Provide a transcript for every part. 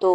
2।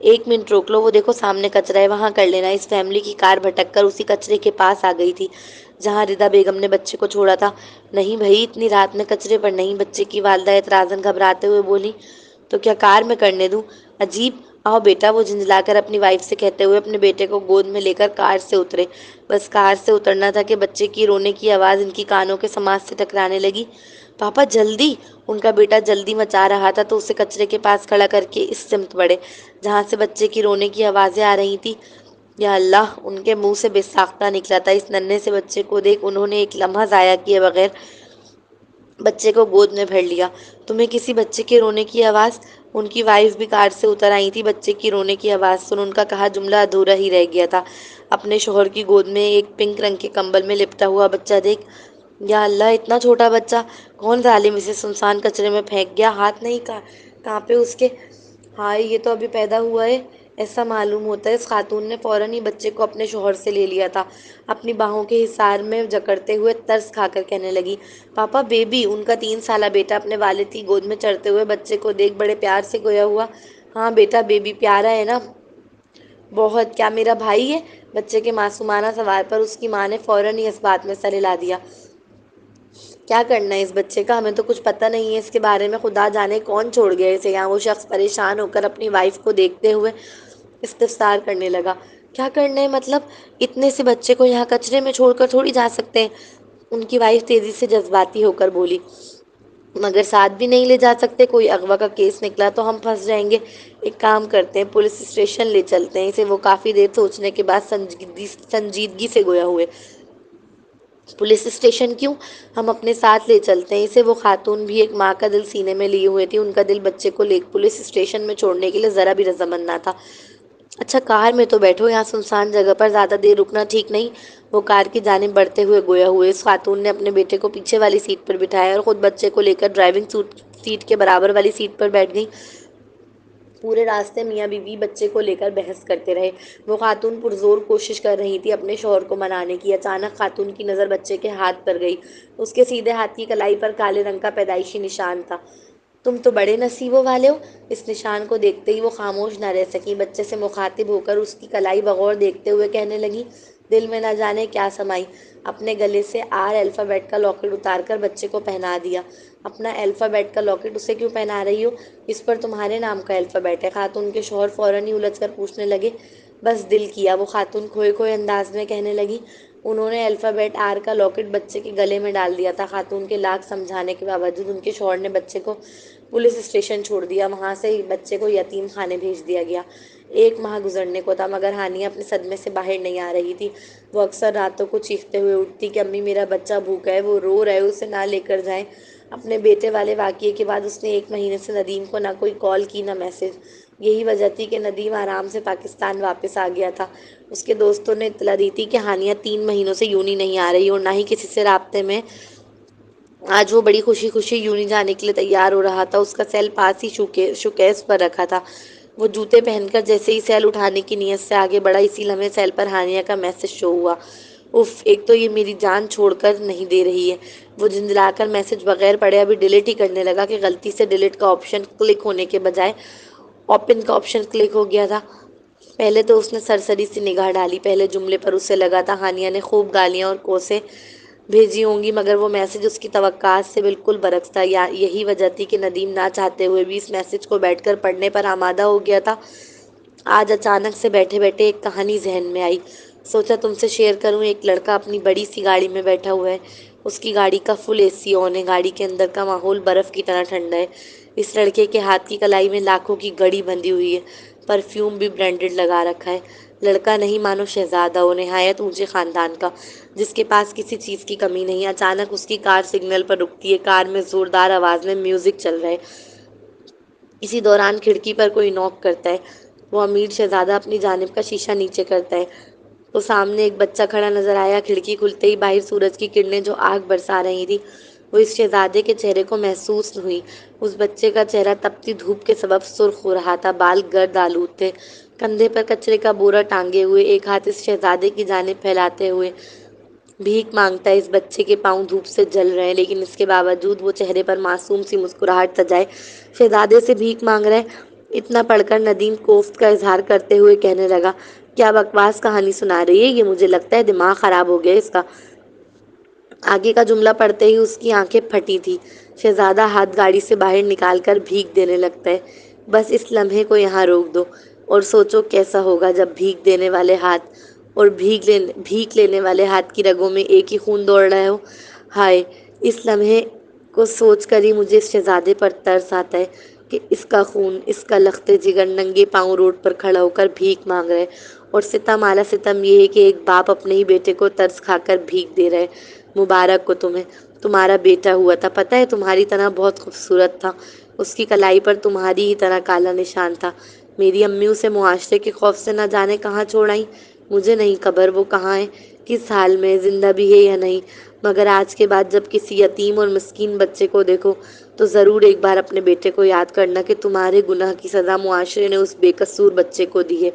ایک منٹ روک لو، وہ دیکھو سامنے کچرا ہے، وہاں کر لینا۔ اس فیملی کی کار بھٹک کر اسی کچرے کے پاس آ گئی تھی جہاں ردا بیگم نے بچے کو چھوڑا تھا۔ نہیں بھائی، اتنی رات میں کچرے پر نہیں، بچے کی والدہ اعتراضاً گھبراتے ہوئے بولی۔ تو کیا کار میں کرنے دوں؟ عجیب، آؤ بیٹا، وہ جھنجھلا کر اپنی وائف سے کہتے ہوئے اپنے بیٹے کو گود میں لے کر کار سے اترے۔ بس کار سے اترنا تھا کہ بچے کی رونے کی آواز ان کی کانوں کے سماج سے ٹکرانے لگی۔ پاپا جلدی! ان کا بیٹا جلدی مچا رہا تھا تو اسے کچرے کے پاس کھڑا کر کے اس سمت بڑھے جہاں سے بچے کی رونے کی آوازیں آ رہی تھی۔ یا اللہ! ان کے منہ سے بے ساختہ نکلا تھا۔ اس ننھے سے بچے کو دیکھ انہوں نے ایک لمحہ ضائع کیے بغیر بچے کو گود میں بھر لیا۔ تمہیں کسی بچے کے رونے کی آواز؟ ان کی وائف بھی کار سے اتر آئی تھی۔ بچے کی رونے کی آواز سن ان کا کہا جملہ ادھورا ہی رہ گیا تھا۔ اپنے شوہر کی گود میں ایک پنک رنگ کے کمبل میں لپٹا ہوا بچہ دیکھ، یا اللہ! اتنا چھوٹا بچہ! کون ظالم اسے سنسان کچرے میں پھینک گیا؟ ہاتھ نہیں کانپے اس کے؟ ہائے، یہ تو ابھی پیدا ہوا ہے، ایسا معلوم ہوتا ہے۔ اس خاتون نے فوراً ہی بچے کو اپنے شوہر سے لے لیا تھا۔ اپنی باہوں کے حصار میں جکڑتے ہوئے ترس کھا کر کہنے لگی، پاپا بیبی! ان کا 3 سالہ بیٹا اپنے والد کی گود میں چڑھتے ہوئے بچے کو دیکھ بڑے پیار سے گویا ہوا، ہاں بیٹا، بیبی پیارا ہے نا؟ بہت۔ کیا میرا بھائی ہے؟ بچے کے معصومانہ سوال پر اس کی ماں نے فوراً ہی اس بات میں سر ہلا دیا۔ کیا کرنا ہے اس بچے کا؟ ہمیں تو کچھ پتہ نہیں ہے اس کے بارے میں، خدا جانے کون چھوڑ گیا اسے یہاں۔ وہ شخص پریشان ہو کر اپنی وائف کو دیکھتے ہوئے استفسار کرنے لگا۔ کیا کرنا ہے مطلب؟ اتنے سے بچے کو یہاں کچرے میں چھوڑ کر تھوڑی جا سکتے ہیں، ان کی وائف تیزی سے جذباتی ہو کر بولی۔ مگر ساتھ بھی نہیں لے جا سکتے، کوئی اغوا کا کیس نکلا تو ہم پھنس جائیں گے۔ ایک کام کرتے ہیں، پولیس اسٹیشن لے چلتے ہیں اسے۔ وہ کافی دیر سوچنے کے بعد سنجیدگی سے گویا ہوئے۔ پولیس اسٹیشن کیوں؟ ہم اپنے ساتھ لے چلتے ہیں اسے۔ وہ خاتون بھی ایک ماں کا دل سینے میں لیے ہوئے تھی۔ ان کا دل بچے کو لے پولیس اسٹیشن میں چھوڑنے کے لیے ذرا بھی رضامند نہ تھا۔ اچھا کار میں تو بیٹھو، یہاں سنسان جگہ پر زیادہ دیر رکنا ٹھیک نہیں۔ وہ کار کی جانب بڑھتے ہوئے گویا ہوئے۔ اس خاتون نے اپنے بیٹے کو پیچھے والی سیٹ پر بٹھایا اور خود بچے کو لے کر ڈرائیونگ سیٹ کے برابر والی سیٹ پر بیٹھ گئی۔ پورے راستے میاں بیوی بچے کو لے کر بحث کرتے رہے۔ وہ خاتون پرزور کوشش کر رہی تھی اپنے شوہر کو منانے کی۔ اچانک خاتون کی نظر بچے کے ہاتھ پر گئی۔ اس کے سیدھے ہاتھ کی کلائی پر کالے رنگ کا پیدائشی نشان تھا۔ تم تو بڑے نصیبوں والے ہو۔ اس نشان کو دیکھتے ہی وہ خاموش نہ رہ سکی۔ بچے سے مخاطب ہو کر اس کی کلائی بغور دیکھتے ہوئے کہنے لگی، دل میں نہ جانے کیا سمائی۔ اپنے گلے سے آر الفابیٹ کا لاکٹ اتار کر بچے کو پہنا دیا۔ اپنا الفابیٹ کا لاکٹ اسے کیوں پہنا رہی ہو؟ اس پر تمہارے نام کا الفابیٹ ہے۔ خاتون کے شوہر فوراً ہی الجھ کر پوچھنے لگے، بس دل کیا، وہ خاتون کھوئے کھوئے انداز میں کہنے لگی۔ انہوں نے الفابیٹ آر کا لاکٹ بچے کے گلے میں ڈال دیا تھا۔ خاتون کے لاکھ سمجھانے کے باوجود ان کے شوہر نے بچے کو پولیس اسٹیشن چھوڑ دیا۔ وہاں سے بچے کو یتیم خانے بھیج دیا گیا۔ 1 ماہ گزرنے کو تھا مگر ہانیہ اپنے صدمے سے باہر نہیں آ رہی تھی۔ وہ اکثر راتوں کو چیختے ہوئے اٹھتی کہ امی میرا بچہ بھوکا ہے، وہ رو رہا ہے، اسے نہ لے کر جائیں۔ اپنے بیٹے والے واقعے کے بعد اس نے 1 مہینے سے ندیم کو نہ کوئی کال کی نہ میسج۔ یہی وجہ تھی کہ ندیم آرام سے پاکستان واپس آ گیا تھا۔ اس کے دوستوں نے اطلاع دی تھی کہ ہانیہ 3 مہینوں سے یونی نہیں آ رہی اور نہ ہی کسی سے رابطے میں۔ آج وہ بڑی خوشی خوشی یونی جانے کے لیے تیار ہو رہا تھا۔ اس کا سیل پاس ہی شوکیس پر رکھا تھا۔ وہ جوتے پہن کر جیسے ہی سیل اٹھانے کی نیت سے آگے بڑھا، اسی لمحے سیل پر ہانیہ کا میسج شو ہوا۔ اف، ایک تو یہ میری جان چھوڑ کر نہیں دے رہی ہے۔ وہ جھنجھلا کر میسج بغیر پڑھے ابھی ڈیلیٹ ہی کرنے لگا کہ غلطی سے ڈیلیٹ کا آپشن کلک ہونے کے بجائے اوپن کا آپشن کلک ہو گیا تھا۔ پہلے تو اس نے سرسری سی نگاہ ڈالی۔ پہلے جملے پر اسے لگا تھا ہانیہ نے خوب گالیاں اور کوسیں بھیجی ہوں گی، مگر وہ میسج اس کی توقعات سے بالکل برعکس تھا۔ یہی وجہ تھی کہ ندیم نہ چاہتے ہوئے بھی اس میسج کو بیٹھ کر پڑھنے پر آمادہ ہو گیا تھا۔ آج اچانک سے بیٹھے بیٹھے ایک کہانی ذہن میں آئی۔ سوچا تم سے شیئر کروں۔ ایک لڑکا اپنی بڑی سی گاڑی میں بیٹھا ہوا ہے۔ اس کی گاڑی کا فل اے سی آن ہے۔ گاڑی کے اندر کا ماحول برف کی طرح ٹھنڈا ہے۔ اس لڑکے کے ہاتھ کی کلائی میں لاکھوں کی گھڑی بندھی ہوئی ہے۔ پرفیوم بھی برانڈڈ لگا رکھا ہے۔ لڑکا نہیں مانو شہزادہ ہو، نہایت اونچے خاندان کا، جس کے پاس کسی چیز کی کمی نہیں۔ اچانک اس کی کار سگنل پر رکتی ہے۔ کار میں زوردار آواز میں میوزک چل رہا ہے۔ اسی دوران کھڑکی پر کوئی نوک کرتا ہے۔ وہ امیر شہزادہ اپنی جانب کا شیشہ نیچے کرتا ہے تو سامنے ایک بچہ کھڑا نظر آیا۔ کھڑکی کھلتے ہی باہر سورج کی کرنیں جو آگ برسا رہی تھی وہ اس شہزادے کے چہرے کو محسوس ہوئی۔ اس بچے کا چہرہ تپتی دھوپ کے سبب سرخ ہو رہا تھا۔ بال گرد آلود تھے۔ کندھے پر کچرے کا بورا ٹانگے ہوئے، ایک ہاتھ اس شہزادے کی جانب پھیلاتے ہوئے بھیک مانگتا ہے۔ اس بچے کے پاؤں دھوپ سے جل رہے ہیں لیکن اس کے باوجود وہ چہرے پر معصوم سی مسکراہٹ سجائے شہزادے سے بھیک مانگ رہا ہے۔ اتنا پڑھ کر ندیم کوفت کا اظہار کرتے ہوئے کہنے لگا، کیا بکواس کہانی سنا رہی ہے یہ، مجھے لگتا ہے دماغ خراب ہو گیا اس کا۔ آگے کا جملہ پڑھتے ہی اس کی آنکھیں پھٹی تھی۔ شہزادہ ہاتھ گاڑی سے باہر نکال کر بھیک دینے لگتا ہے۔ بس اس لمحے کو یہاں روک دو اور سوچو کیسا ہوگا جب بھیک دینے والے ہاتھ اور بھیک لینے والے ہاتھ کی رگوں میں ایک ہی خون دوڑ رہا ہو۔ ہائے، اس لمحے کو سوچ کر ہی مجھے اس شہزادے پر ترس آتا ہے کہ اس کا خون، اس کا لخت جگر ننگے پاؤں روڈ پر کھڑا ہو کر بھیک مانگ رہا ہے، اور ستم اعلیٰ ستم یہ ہے کہ ایک باپ اپنے ہی بیٹے کو ترس کھا کر بھیک دے رہا ہے۔ مبارک ہو تمہیں، تمہارا بیٹا ہوا تھا، پتہ ہے تمہاری طرح بہت خوبصورت تھا، اس کی کلائی پر تمہاری ہی طرح کالا نشان تھا۔ میری امی اسے معاشرے کے خوف سے نہ جانے کہاں چھوڑ آئیں، مجھے نہیں خبر وہ کہاں ہے، کس حال میں، زندہ بھی ہے یا نہیں، مگر آج کے بعد جب کسی یتیم اور مسکین بچے کو دیکھو تو ضرور ایک بار اپنے بیٹے کو یاد کرنا کہ تمہارے گناہ کی سزا معاشرے نے اس بے قصور بچے کو دی ہے۔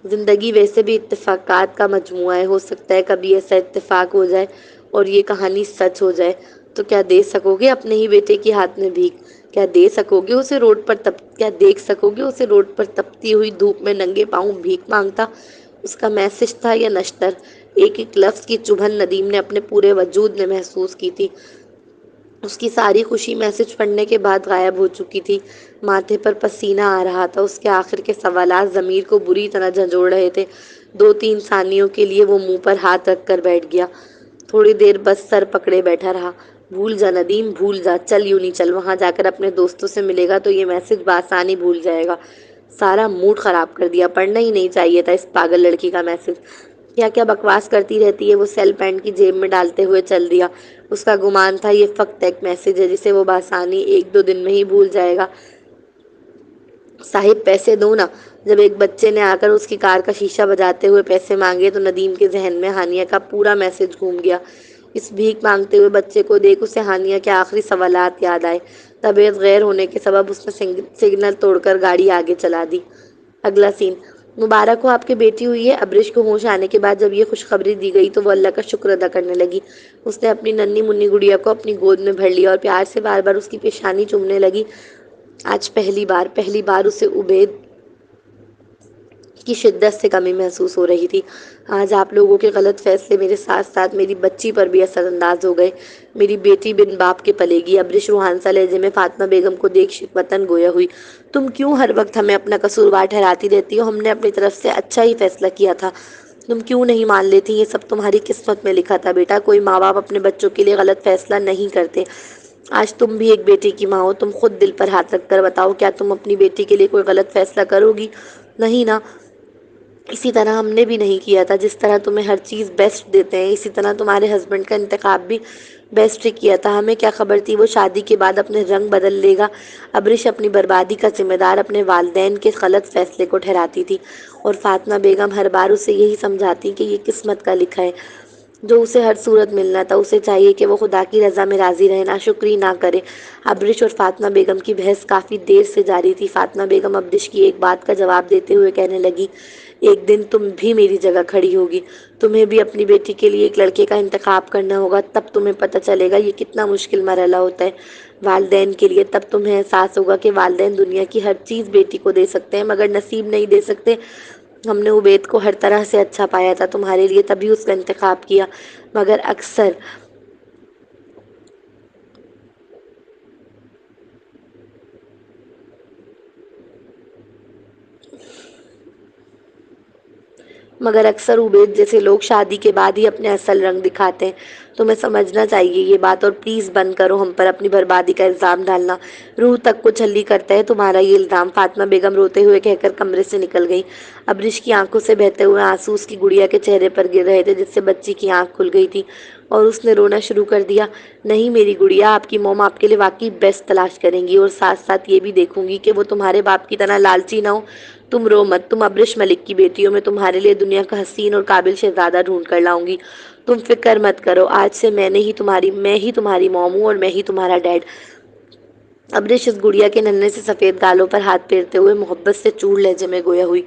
زندگی ویسے بھی اتفاقات کا مجموعہ ہے، ہو سکتا ہے کبھی ایسا اتفاق ہو جائے اور یہ کہانی سچ ہو جائے، تو کیا دے سکو گے اپنے ہی بیٹے کے ہاتھ میں بھیک؟ کیا دیکھ سکو گے اسے روڈ پر تپتی ہوئی دھوپ میں ننگے پاؤں بھیک مانگتا؟ اس کا میسج تھا یا نشتر؟ ایک ایک لفظ کی چبھن ندیم نے اپنے پورے وجود میں محسوس کی تھی۔ اس کی ساری خوشی میسج پڑھنے کے بعد غائب ہو چکی تھی۔ ماتھے پر پسینہ آ رہا تھا، اس کے آخر کے سوالات ضمیر کو بری طرح جھنجھوڑ رہے تھے۔ 2-3 ثانیوں کے لیے وہ منہ پر ہاتھ رکھ کر بیٹھ گیا، تھوڑی دیر بس سر پکڑے بیٹھا رہا۔ بھول جا ندیم، بھول جا، چل یوں نہیں چل، وہاں جا کر اپنے دوستوں سے ملے گا تو یہ میسج بآسانی بھول جائے گا۔ سارا موڈ خراب کر دیا، پڑھنا ہی نہیں چاہیے تھا اس پاگل لڑکی کا میسج۔ کیا کیا بکواس کرتی رہتی ہے، وہ سیل پینٹ کی جیب میں ڈالتے ہوئے چل دیا۔ اس کا گمان تھا یہ فقط ایک میسج ہے جسے وہ بآسانی 1-2 دن میں ہی بھول جائے گا۔ صاحب پیسے دو نا۔ جب ایک بچے نے آ کر اس کی کار کا شیشہ بجاتے ہوئے پیسے مانگے تو ندیم کے ذہن میں ہانیہ کا پورا میسج گھوم گیا۔ اس بھیک مانگتے ہوئے بچے کو دیکھ اسے ہانیہ کے آخری سوالات یاد آئے۔ طبیعت غیر ہونے کے سبب اس نے سگنل توڑ کر گاڑی آگے چلا دی۔ اگلا سین۔ مبارک ہو، آپ کی بیٹی ہوئی ہے۔ ابریش کو ہوش آنے کے بعد جب یہ خوشخبری دی گئی تو وہ اللہ کا شکر ادا کرنے لگی۔ اس نے اپنی ننھی منی گڑیا کو اپنی گود میں بھر لیا اور پیار سے بار بار اس کی پیشانی چومنے لگی۔ آج پہلی بار اسے عبید کی شدت سے کمی محسوس ہو رہی تھی۔ آج آپ لوگوں کے غلط فیصلے میرے ساتھ ساتھ میری بچی پر بھی اثر انداز ہو گئے۔ میری بیٹی بن باپ کے پلے گی۔ ابریش روحان سا لہجے میں فاطمہ بیگم کو دیکھ شکوتاً گویا ہوئی۔ تم کیوں ہر وقت ہمیں اپنا قصوروار ٹھہراتی رہتی ہو؟ ہم نے اپنی طرف سے اچھا ہی فیصلہ کیا تھا، تم کیوں نہیں مان لیتی؟ یہ سب تمہاری قسمت میں لکھا تھا بیٹا، کوئی ماں باپ اپنے بچوں کے لیے غلط فیصلہ نہیں کرتے۔ آج تم بھی ایک بیٹے کی ماں ہو، تم خود دل پر ہاتھ رکھ کر بتاؤ، کیا تم اپنی بیٹی کے لیے کوئی غلط فیصلہ کرو گی؟ نہیں نا؟ اسی طرح ہم نے بھی نہیں کیا تھا، جس طرح تمہیں ہر چیز بیسٹ دیتے ہیں اسی طرح تمہارے ہسبینڈ کا انتخاب بھی بیسٹ ہی کیا تھا۔ ہمیں کیا خبر تھی وہ شادی کے بعد اپنے رنگ بدل لے گا؟ ابریش اپنی بربادی کا ذمہ دار اپنے والدین کے غلط فیصلے کو ٹھہراتی تھی، اور فاطمہ بیگم ہر بار اسے یہی سمجھاتی کہ یہ قسمت کا لکھا ہے، جو اسے ہر صورت ملنا تھا۔ اسے چاہیے کہ وہ خدا کی رضا میں راضی رہے، ناشکری نہ کرے۔ ابریش اور فاطمہ بیگم کی بحث کافی دیر سے جاری تھی۔ فاطمہ بیگم ابریش کی ایک بات کا جواب دیتے ہوئے کہنے لگی، ایک دن تم بھی میری جگہ کھڑی ہوگی، تمہیں بھی اپنی بیٹی کے لیے ایک لڑکے کا انتخاب کرنا ہوگا، تب تمہیں پتہ چلے گا یہ کتنا مشکل مرحلہ ہوتا ہے والدین کے لیے۔ تب تمہیں احساس ہوگا کہ والدین دنیا کی ہر چیز بیٹی کو دے سکتے ہیں مگر نصیب نہیں دے سکتے۔ ہم نے عبید کو ہر طرح سے اچھا پایا تھا تمہارے لیے، تبھی اس کا انتخاب کیا، مگر اکثر عبید جیسے لوگ شادی کے بعد ہی اپنے اصل رنگ دکھاتے ہیں۔ تمہیں سمجھنا چاہیے یہ بات، اور پلیز بند کرو ہم پر اپنی بربادی کا الزام ڈالنا، روح تک کو چھلی کرتا ہے تمہارا یہ الزام۔ فاطمہ بیگم روتے ہوئے کہہ کر کمرے سے نکل گئی۔ ابریش کی آنکھوں سے بہتے ہوئے آنسو اس کی گڑیا کے چہرے پر گر رہے تھے، جس سے بچی کی آنکھ کھل گئی تھی اور اس نے رونا شروع کر دیا۔ نہیں میری گڑیا، آپ کی موم آپ کے لیے واقعی بیسٹ تلاش کریں گی، اور ساتھ ساتھ یہ بھی دیکھوں گی کہ وہ تمہارے باپ کی طرح لالچی نہ ہو۔ تم رو مت، تم ابریش ملک کی بیٹی ہو، میں تمہارے لیے دنیا کا حسین اور قابل شہزادہ ڈھونڈ کر لاؤں گی، تم فکر مت کرو۔ آج سے میں ہی تمہاری موم ہوں اور میں ہی تمہارا ڈیڈ۔ ابریش اس گڑیا کے ننھے سے سفید گالوں پر ہاتھ پھیرتے ہوئے محبت سے چور لہجے میں گویا ہوئی،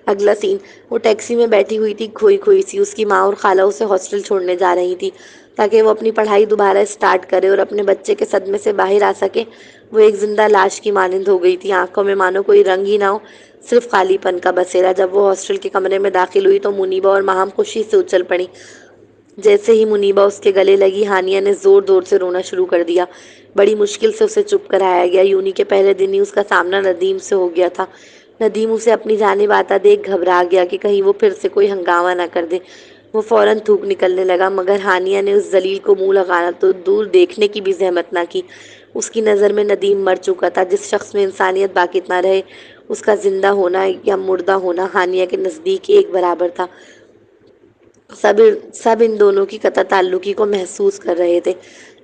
اگلا سین، وہ ٹیکسی میں بیٹھی ہوئی تھی کھوئی کھوئی سی، اس کی ماں اور خالہ اسے ہاسٹل چھوڑنے جا رہی تھی تاکہ وہ اپنی پڑھائی دوبارہ اسٹارٹ کرے اور اپنے بچے کے صدمے سے باہر آ سکے۔ وہ ایک زندہ لاش کی مانند ہو گئی تھی، آنکھوں میں مانو کوئی رنگ ہی نہ ہو، صرف خالی پن کا بسیرا۔ جب وہ ہاسٹل کے کمرے میں داخل ہوئی تو منیبا اور ماہم خوشی سے اچھل پڑی۔ جیسے ہی منیبا اس کے گلے لگی، ہانیہ نے زور زور سے رونا شروع کر دیا۔ بڑی مشکل سے اسے چپ کرایا گیا۔ یونی کے پہلے دن ہی اس کا سامنا ندیم سے ہو گیا تھا۔ ندیم اسے اپنی جانب آتا دیکھ گھبرا گیا کہ کہیں وہ پھر سے کوئی ہنگامہ نہ کر دے۔ وہ فوراً تھوک نکلنے لگا، مگر ہانیہ نے اس ذلیل کو منہ لگانا تو دور دیکھنے کی بھی زحمت نہ کی۔ اس کی نظر میں ندیم مر چکا تھا۔ جس شخص میں انسانیت باقی نہ رہے، اس کا زندہ ہونا یا مردہ ہونا ہانیہ کے نزدیک ایک برابر تھا۔ سب ان دونوں کی قطع تعلقی کو محسوس کر رہے تھے۔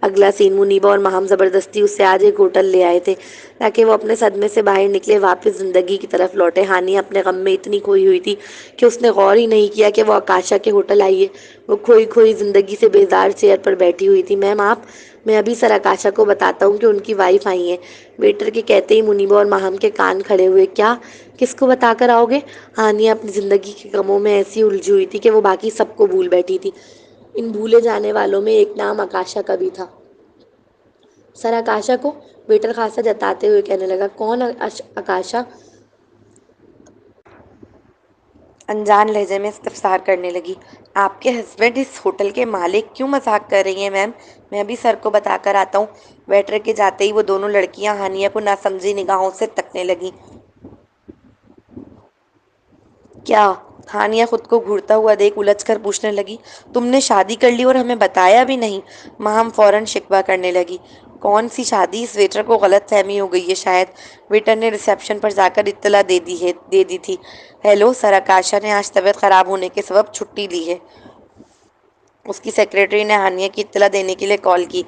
اگلا سین، منیبا اور ماہم زبردستی اسے آج ایک ہوٹل لے آئے تھے تاکہ وہ اپنے صدمے سے باہر نکلے، واپس زندگی کی طرف لوٹے۔ ہانیہ اپنے غم میں اتنی کھوئی ہوئی تھی کہ اس نے غور ہی نہیں کیا کہ وہ آکاشا کے ہوٹل آئی ہے۔ وہ کھوئی کھوئی زندگی سے بیزار چیئر پر بیٹھی ہوئی تھی۔ میم آپ، میں ابھی سر آکاشا کو بتاتا ہوں کہ ان کی وائف آئی ہیں۔ ویٹر کے کہتے ہی منیبا اور ماہم کے کان کھڑے ہوئے۔ کیا؟ کس کو بتا کر آؤ گے؟ ہانیہ اپنی زندگی کے غموں میں ایسی الجھی ہوئی تھی کہ وہ باقی سب کو بھول بیٹھی تھی۔ ان بھولے جانے والوں میں ایک نام آکاشا کا بھی تھا۔ سر آکاشا کو؟ ویٹر خاصا جتاتے ہوئے کہنے لگا۔ کون آکاشا؟ انجان لہجے میں استفسار کرنے لگی۔ آپ کے ہسبینڈ اس ہوٹل کے مالک؟ کیوں مذاق کر رہی ہیں میم؟ میں ابھی سر کو بتا کر آتا ہوں۔ ویٹر کے جاتے ہی وہ دونوں لڑکیاں ہانیہ کو ناسمجھی نگاہوں سے تکنے لگیں۔ کیا؟ ہانیہ خود کو گھورتا ہوا دیکھ الجھ کر پوچھنے لگی۔ تم نے شادی کر لی اور ہمیں بتایا بھی نہیں؟ ماہم فوراً شکوہ کرنے لگی۔ کون سی شادی؟ اس ویٹر کو غلط فہمی ہو گئی ہے شاید۔ ویٹر نے ریسیپشن پر جا کر اطلاع دے دی تھی۔ ہیلو، سر آکاشا نے آج طبیعت خراب ہونے کے سبب چھٹی لی ہے۔ اس کی سیکریٹری نے ہانیہ کی اطلاع دینے کے لیے کال کی۔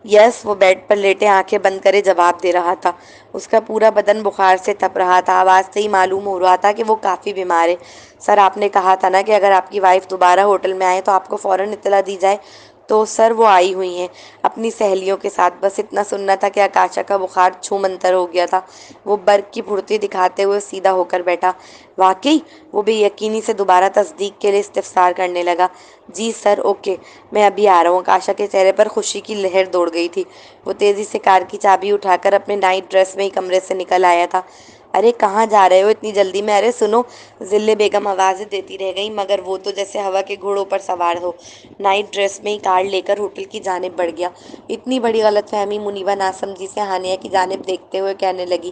یس، وہ بیڈ پر لیٹے آنکھیں بند کرے جواب دے رہا تھا۔ اس کا پورا بدن بخار سے تپ رہا تھا۔ آواز سے ہی معلوم ہو رہا تھا کہ وہ کافی بیمار ہے۔ سر، آپ نے کہا تھا نا کہ اگر آپ کی وائف دوبارہ ہوٹل میں آئے تو آپ کو فوراً اطلاع دی جائے۔ تو سر وہ آئی ہوئی ہیں اپنی سہیلیوں کے ساتھ۔ بس اتنا سننا تھا کہ آکاشا کا بخار چھو منتر ہو گیا تھا۔ وہ برق کی پھرتی دکھاتے ہوئے سیدھا ہو کر بیٹھا۔ واقعی؟ وہ بے یقینی سے دوبارہ تصدیق کے لیے استفسار کرنے لگا۔ جی سر، اوکے، میں ابھی آ رہا ہوں۔ آکاشا کے چہرے پر خوشی کی لہر دوڑ گئی تھی۔ وہ تیزی سے کار کی چابی اٹھا کر اپنے نائٹ ڈریس میں ہی کمرے سے نکل آیا تھا۔ ارے کہاں جا رہے ہو اتنی جلدی میں؟ ارے سنو! ذلے بیگم آوازیں دیتی رہ گئی، مگر وہ تو جیسے ہوا کے گھوڑوں پر سوار ہو، نائٹ ڈریس میں ہی کار لے کر ہوٹل کی جانب بڑھ گیا۔ اتنی بڑی غلط فہمی؟ منیبا ناسمجھی سے ہانیہ کی جانب دیکھتے ہوئے کہنے لگی۔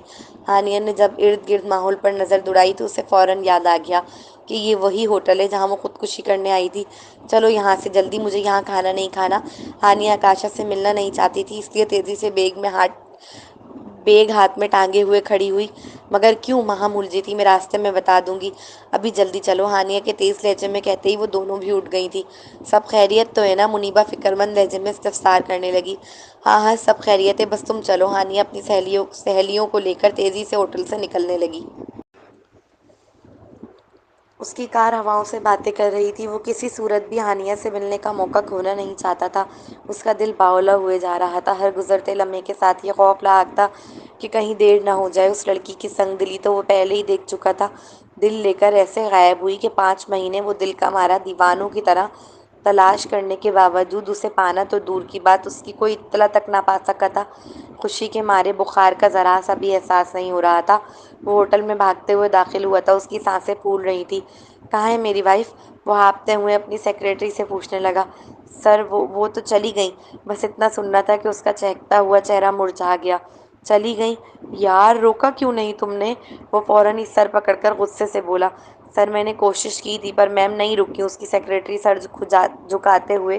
ہانیہ نے جب ارد گرد ماحول پر نظر دوڑائی تو اسے فوراً یاد آ گیا کہ یہ وہی ہوٹل ہے جہاں وہ خودکشی کرنے آئی تھی۔ چلو یہاں سے جلدی، مجھے یہاں کھانا نہیں کھانا۔ ہانیہ آکاشا سے ملنا نہیں چاہتی تھی، اس لیے تیزی سے بیگ ہاتھ میں ٹانگے ہوئے کھڑی ہوئی۔ مگر کیوں؟ ماہم الجھی تھی۔ میں راستے میں بتا دوں گی، ابھی جلدی چلو۔ ہانیہ کے تیز لہجے میں کہتے ہی وہ دونوں بھی اٹھ گئی تھیں۔ سب خیریت تو ہے نا؟ منیبا فکر مند لہجے میں استفسار کرنے لگی۔ ہاں ہاں، سب خیریت ہے، بس تم چلو۔ ہانیہ اپنی سہیلیوں کو لے کر تیزی سے ہوٹل سے نکلنے لگی۔ اس کی کار ہواؤں سے باتیں کر رہی تھی۔ وہ کسی صورت بھی ہانیہ سے ملنے کا موقع کھونا نہیں چاہتا تھا۔ اس کا دل باولا ہوئے جا رہا تھا۔ ہر گزرتے لمحے کے ساتھ یہ خوف لاحق تھا کہ کہیں دیر نہ ہو جائے۔ اس لڑکی کی سنگ دلی تو وہ پہلے ہی دیکھ چکا تھا۔ دل لے کر ایسے غائب ہوئی کہ 5 مہینے وہ دل کا مارا دیوانوں کی طرح تلاش کرنے کے باوجود اسے پانا تو دور کی بات، اس کی کوئی اطلاع تک نہ پا سکا تھا۔ خوشی کے مارے بخار کا ذرا سا بھی احساس نہیں ہو رہا تھا۔ وہ ہوٹل میں بھاگتے ہوئے داخل ہوا تھا۔ اس کی سانسیں پھول رہی تھیں۔ کہاں ہے میری وائف؟ وہ ہانپتے ہوئے اپنی سیکریٹری سے پوچھنے لگا۔ سر، وہ تو چلی گئیں۔ بس اتنا سننا تھا کہ اس کا چہکتا ہوا چہرہ مرجھا گیا۔ چلی گئیں؟ یار، روکا کیوں نہیں تم نے؟ وہ فوراً ہی سر پکڑ کر غصے سے بولا۔ سر، میں نے کوشش کی تھی پر میم نہیں رکی۔ اس کی سیکریٹری سر جھکاتے ہوئے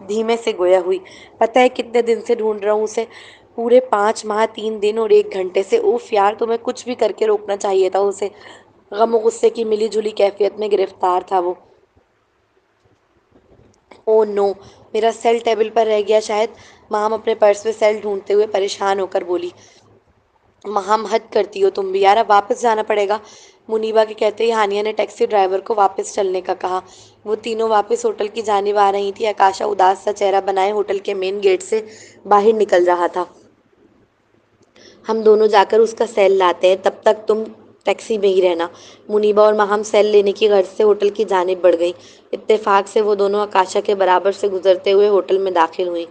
دھیمے سے گویا ہوئی۔ پتہ ہے کتنے دن سے ڈھونڈ رہا ہوں اسے، پورے 5 ماہ 3 دن اور 1 گھنٹے سے۔ اوف یار، تمہیں کچھ بھی کر کے روکنا چاہیے تھا اسے۔ غم و غصے کی ملی جلی کیفیت میں گرفتار تھا وہ۔ او نو، میرا سیل ٹیبل پر رہ گیا شاید۔ ماہم اپنے پرس میں سیل ڈھونڈتے ہوئے پریشان ہو کر بولی۔ ماہم، حد کرتی ہو تم بھی یار، اب واپس جانا پڑے گا۔ منیبا کے کہتے ہی ہانیہ نے ٹیکسی ڈرائیور کو واپس چلنے کا کہا۔ وہ تینوں واپس ہوٹل کی جانب آ رہی تھیں۔ آکاشا اداس سا چہرہ بنائے ہوٹل کے مین گیٹ سے باہر نکل رہا تھا۔ ہم دونوں جا کر اس کا سیل لاتے ہیں، تب تک تم ٹیکسی میں ہی رہنا۔ منیبا اور ماہم سیل لینے کی غرض سے ہوٹل کی جانب بڑھ گئیں۔ اتفاق سے وہ دونوں آکاشا کے برابر سے گزرتے ہوئے ہوٹل میں داخل ہوئیں۔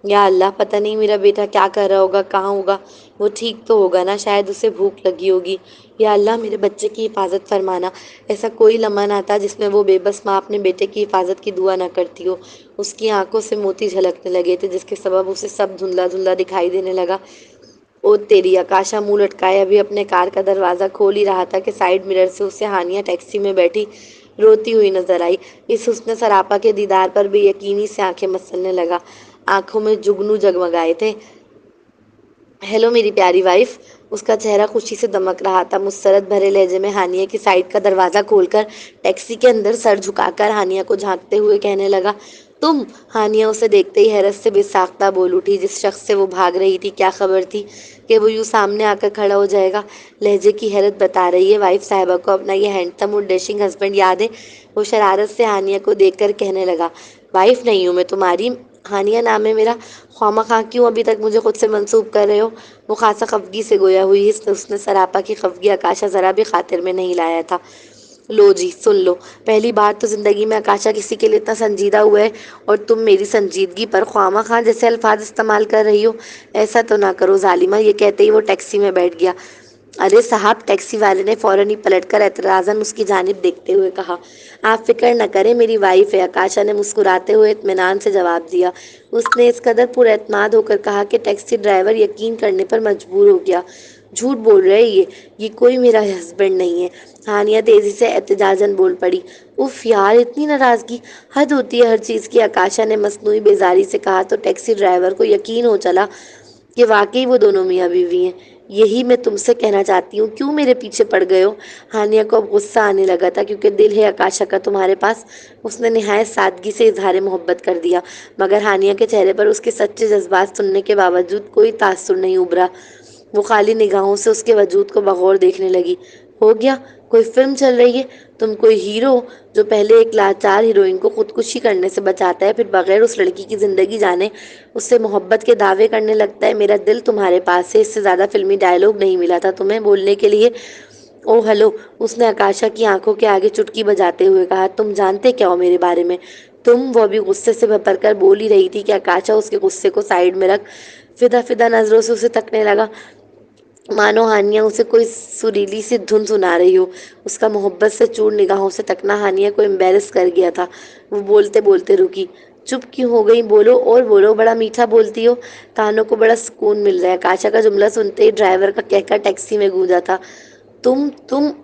یا اللہ، پتہ نہیں میرا بیٹا کیا کر رہا ہوگا، کہاں ہوگا؟ وہ ٹھیک تو ہوگا نا؟ شاید اسے بھوک لگی ہوگی۔ یا اللہ میرے بچے کی حفاظت فرمانا۔ ایسا کوئی لمحہ نہ تھا جس میں وہ بے بس ماں اپنے بیٹے کی حفاظت کی دعا نہ کرتی ہو۔ اس کی آنکھوں سے موتی جھلکنے لگے تھے، جس کے سبب اسے سب دھندلا دھندلا دکھائی دینے لگا۔ او تیری! آکاشا منہ لٹکائے ابھی اپنے کار کا دروازہ کھول ہی رہا تھا کہ سائیڈ مرر سے اسے ہانیہ ٹیکسی میں بیٹھی روتی ہوئی نظر آئی۔ اس حسن سراپا کے دیدار پر بے یقینی سے آنکھیں مسلنے لگا۔ آنکھوں میں جگنو جگمگائے تھے۔ ہیلو میری پیاری وائف۔ اس کا چہرہ خوشی سے دمک رہا تھا۔ مسرت بھرے لہجے میں ہانیہ کی سائیڈ کا دروازہ کھول کر ٹیکسی کے اندر سر جھکا کر ہانیہ کو جھانکتے ہوئے کہنے لگا، تم؟ ہانیہ اسے دیکھتے ہی حیرت سے بے ساختہ بول اٹھی۔ جس شخص سے وہ بھاگ رہی تھی، کیا خبر تھی کہ وہ یوں سامنے آ کر کھڑا ہو جائے گا؟ لہجے کی حیرت بتا رہی ہے وائف صاحبہ کو اپنا یہ ہینڈسم اور ڈیشنگ ہسبینڈ یاد ہے؟ وہ شرارت سے ہانیہ کو دیکھ کر کہنے لگا، وائف نہیں ہوں میں تمہاری، ہانیہ نام ہے میرا۔ خواہ کیوں ابھی تک مجھے خود سے منسوب کر رہے ہو؟ وہ خاصا خفگی سے گویا ہوئی۔ اس نے سراپا کی خفگی آکاشا ذرا بھی خاطر میں نہیں لایا تھا۔ لو جی سن لو، پہلی بار تو زندگی میں آکاشا کسی کے لیے اتنا سنجیدہ ہوا ہے، اور تم میری سنجیدگی پر خواہ جیسے الفاظ استعمال کر رہی ہو۔ ایسا تو نہ کرو ظالمہ۔ یہ کہتے ہی وہ ٹیکسی میں بیٹھ گیا۔ ارے صاحب، ٹیکسی والے نے فوراً ہی پلٹ کر اعتراضاً اس کی جانب دیکھتے ہوئے کہا، آپ فکر نہ کریں، میری وائف ہے۔ آکاشا نے مسکراتے ہوئے اطمینان سے جواب دیا۔ اس نے اس قدر پر اعتماد ہو کر کہا کہ ٹیکسی ڈرائیور یقین کرنے پر مجبور ہو گیا۔ جھوٹ بول رہے یہ کوئی میرا ہسبینڈ نہیں ہے۔ ہانیہ تیزی سے احتجاجاً بول پڑی۔ اف یار، اتنی ناراضگی! حد ہوتی ہے ہر چیز کی۔ آکاشا نے مصنوعی بیزاری سے کہا تو ٹیکسی ڈرائیور کو یقین ہو چلا کہ واقعی وہ دونوں میاں بیوی ہیں۔ یہی میں تم سے کہنا چاہتی ہوں، کیوں میرے پیچھے پڑ گئے ہو؟ ہانیہ کو اب غصہ آنے لگا تھا، کیونکہ دل ہے آکاشا کا تمہارے پاس۔ اس نے نہایت سادگی سے اظہار محبت کر دیا، مگر ہانیہ کے چہرے پر اس کے سچے جذبات سننے کے باوجود کوئی تاثر نہیں ابھرا۔ وہ خالی نگاہوں سے اس کے وجود کو بغور دیکھنے لگی۔ ہو گیا؟ کوئی فلم چل رہی ہے؟ تم کوئی ہیرو جو پہلے ایک لاچار ہیروئن کو خودکشی کرنے سے بچاتا ہے، پھر بغیر اس لڑکی کی زندگی جانے اس سے محبت کے دعوے کرنے لگتا ہے؟ میرا دل تمہارے پاس ہے، اس سے زیادہ فلمی ڈائیلاگ نہیں ملا تھا تمہیں بولنے کے لیے۔ او ہلو، اس نے آکاشا کی آنکھوں کے آگے چٹکی بجاتے ہوئے کہا، تم جانتے کیا ہو میرے بارے میں؟ وہ ابھی غصے سے بھر کر بول ہی رہی تھی کہ آکاشا اس کے غصے کو سائیڈ میں رکھ فدا فدا نظروں سے اسے تکنے لگا، مانو ہانیہ اسے کوئی سریلی سی دھن سنا رہی ہو۔ اس کا محبت سے چور نگاہوں سے تکنا ہانیہ کو امبیرس کر گیا تھا۔ وہ بولتے بولتے رکی۔ چپ کیوں ہو گئی؟ بولو اور بولو، بڑا میٹھا بولتی ہو، کانوں کو بڑا سکون مل رہا ہے۔ آکاشا کا جملہ سنتے ہی ڈرائیور کا کہکہ ٹیکسی میں گونجا تھا۔ تم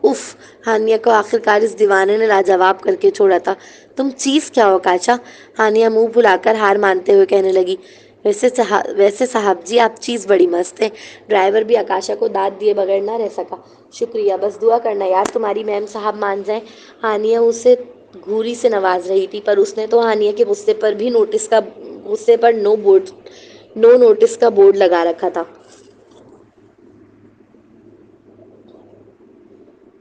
اف! ہانیہ کو آخرکار اس دیوانے نے لاجواب کر کے چھوڑا تھا۔ تم چیز کیا ہو آکاشا؟ ہانیہ منہ پھلا کر ہار مانتے ہوئے کہنے لگی، ویسے صاحب جی آپ چیز بڑی مست ہے۔ ڈرائیور بھی آکاشا کو داد دیے بغیر نہ رہ سکا۔ شکریہ، بس دعا کرنا یار تمہاری میم صاحب مان جائیں۔ ہانیہ اسے گھوری سے نواز رہی تھی، پر اس نے تو ہانیہ کے غصے پر نو نوٹس کا بورڈ لگا رکھا تھا۔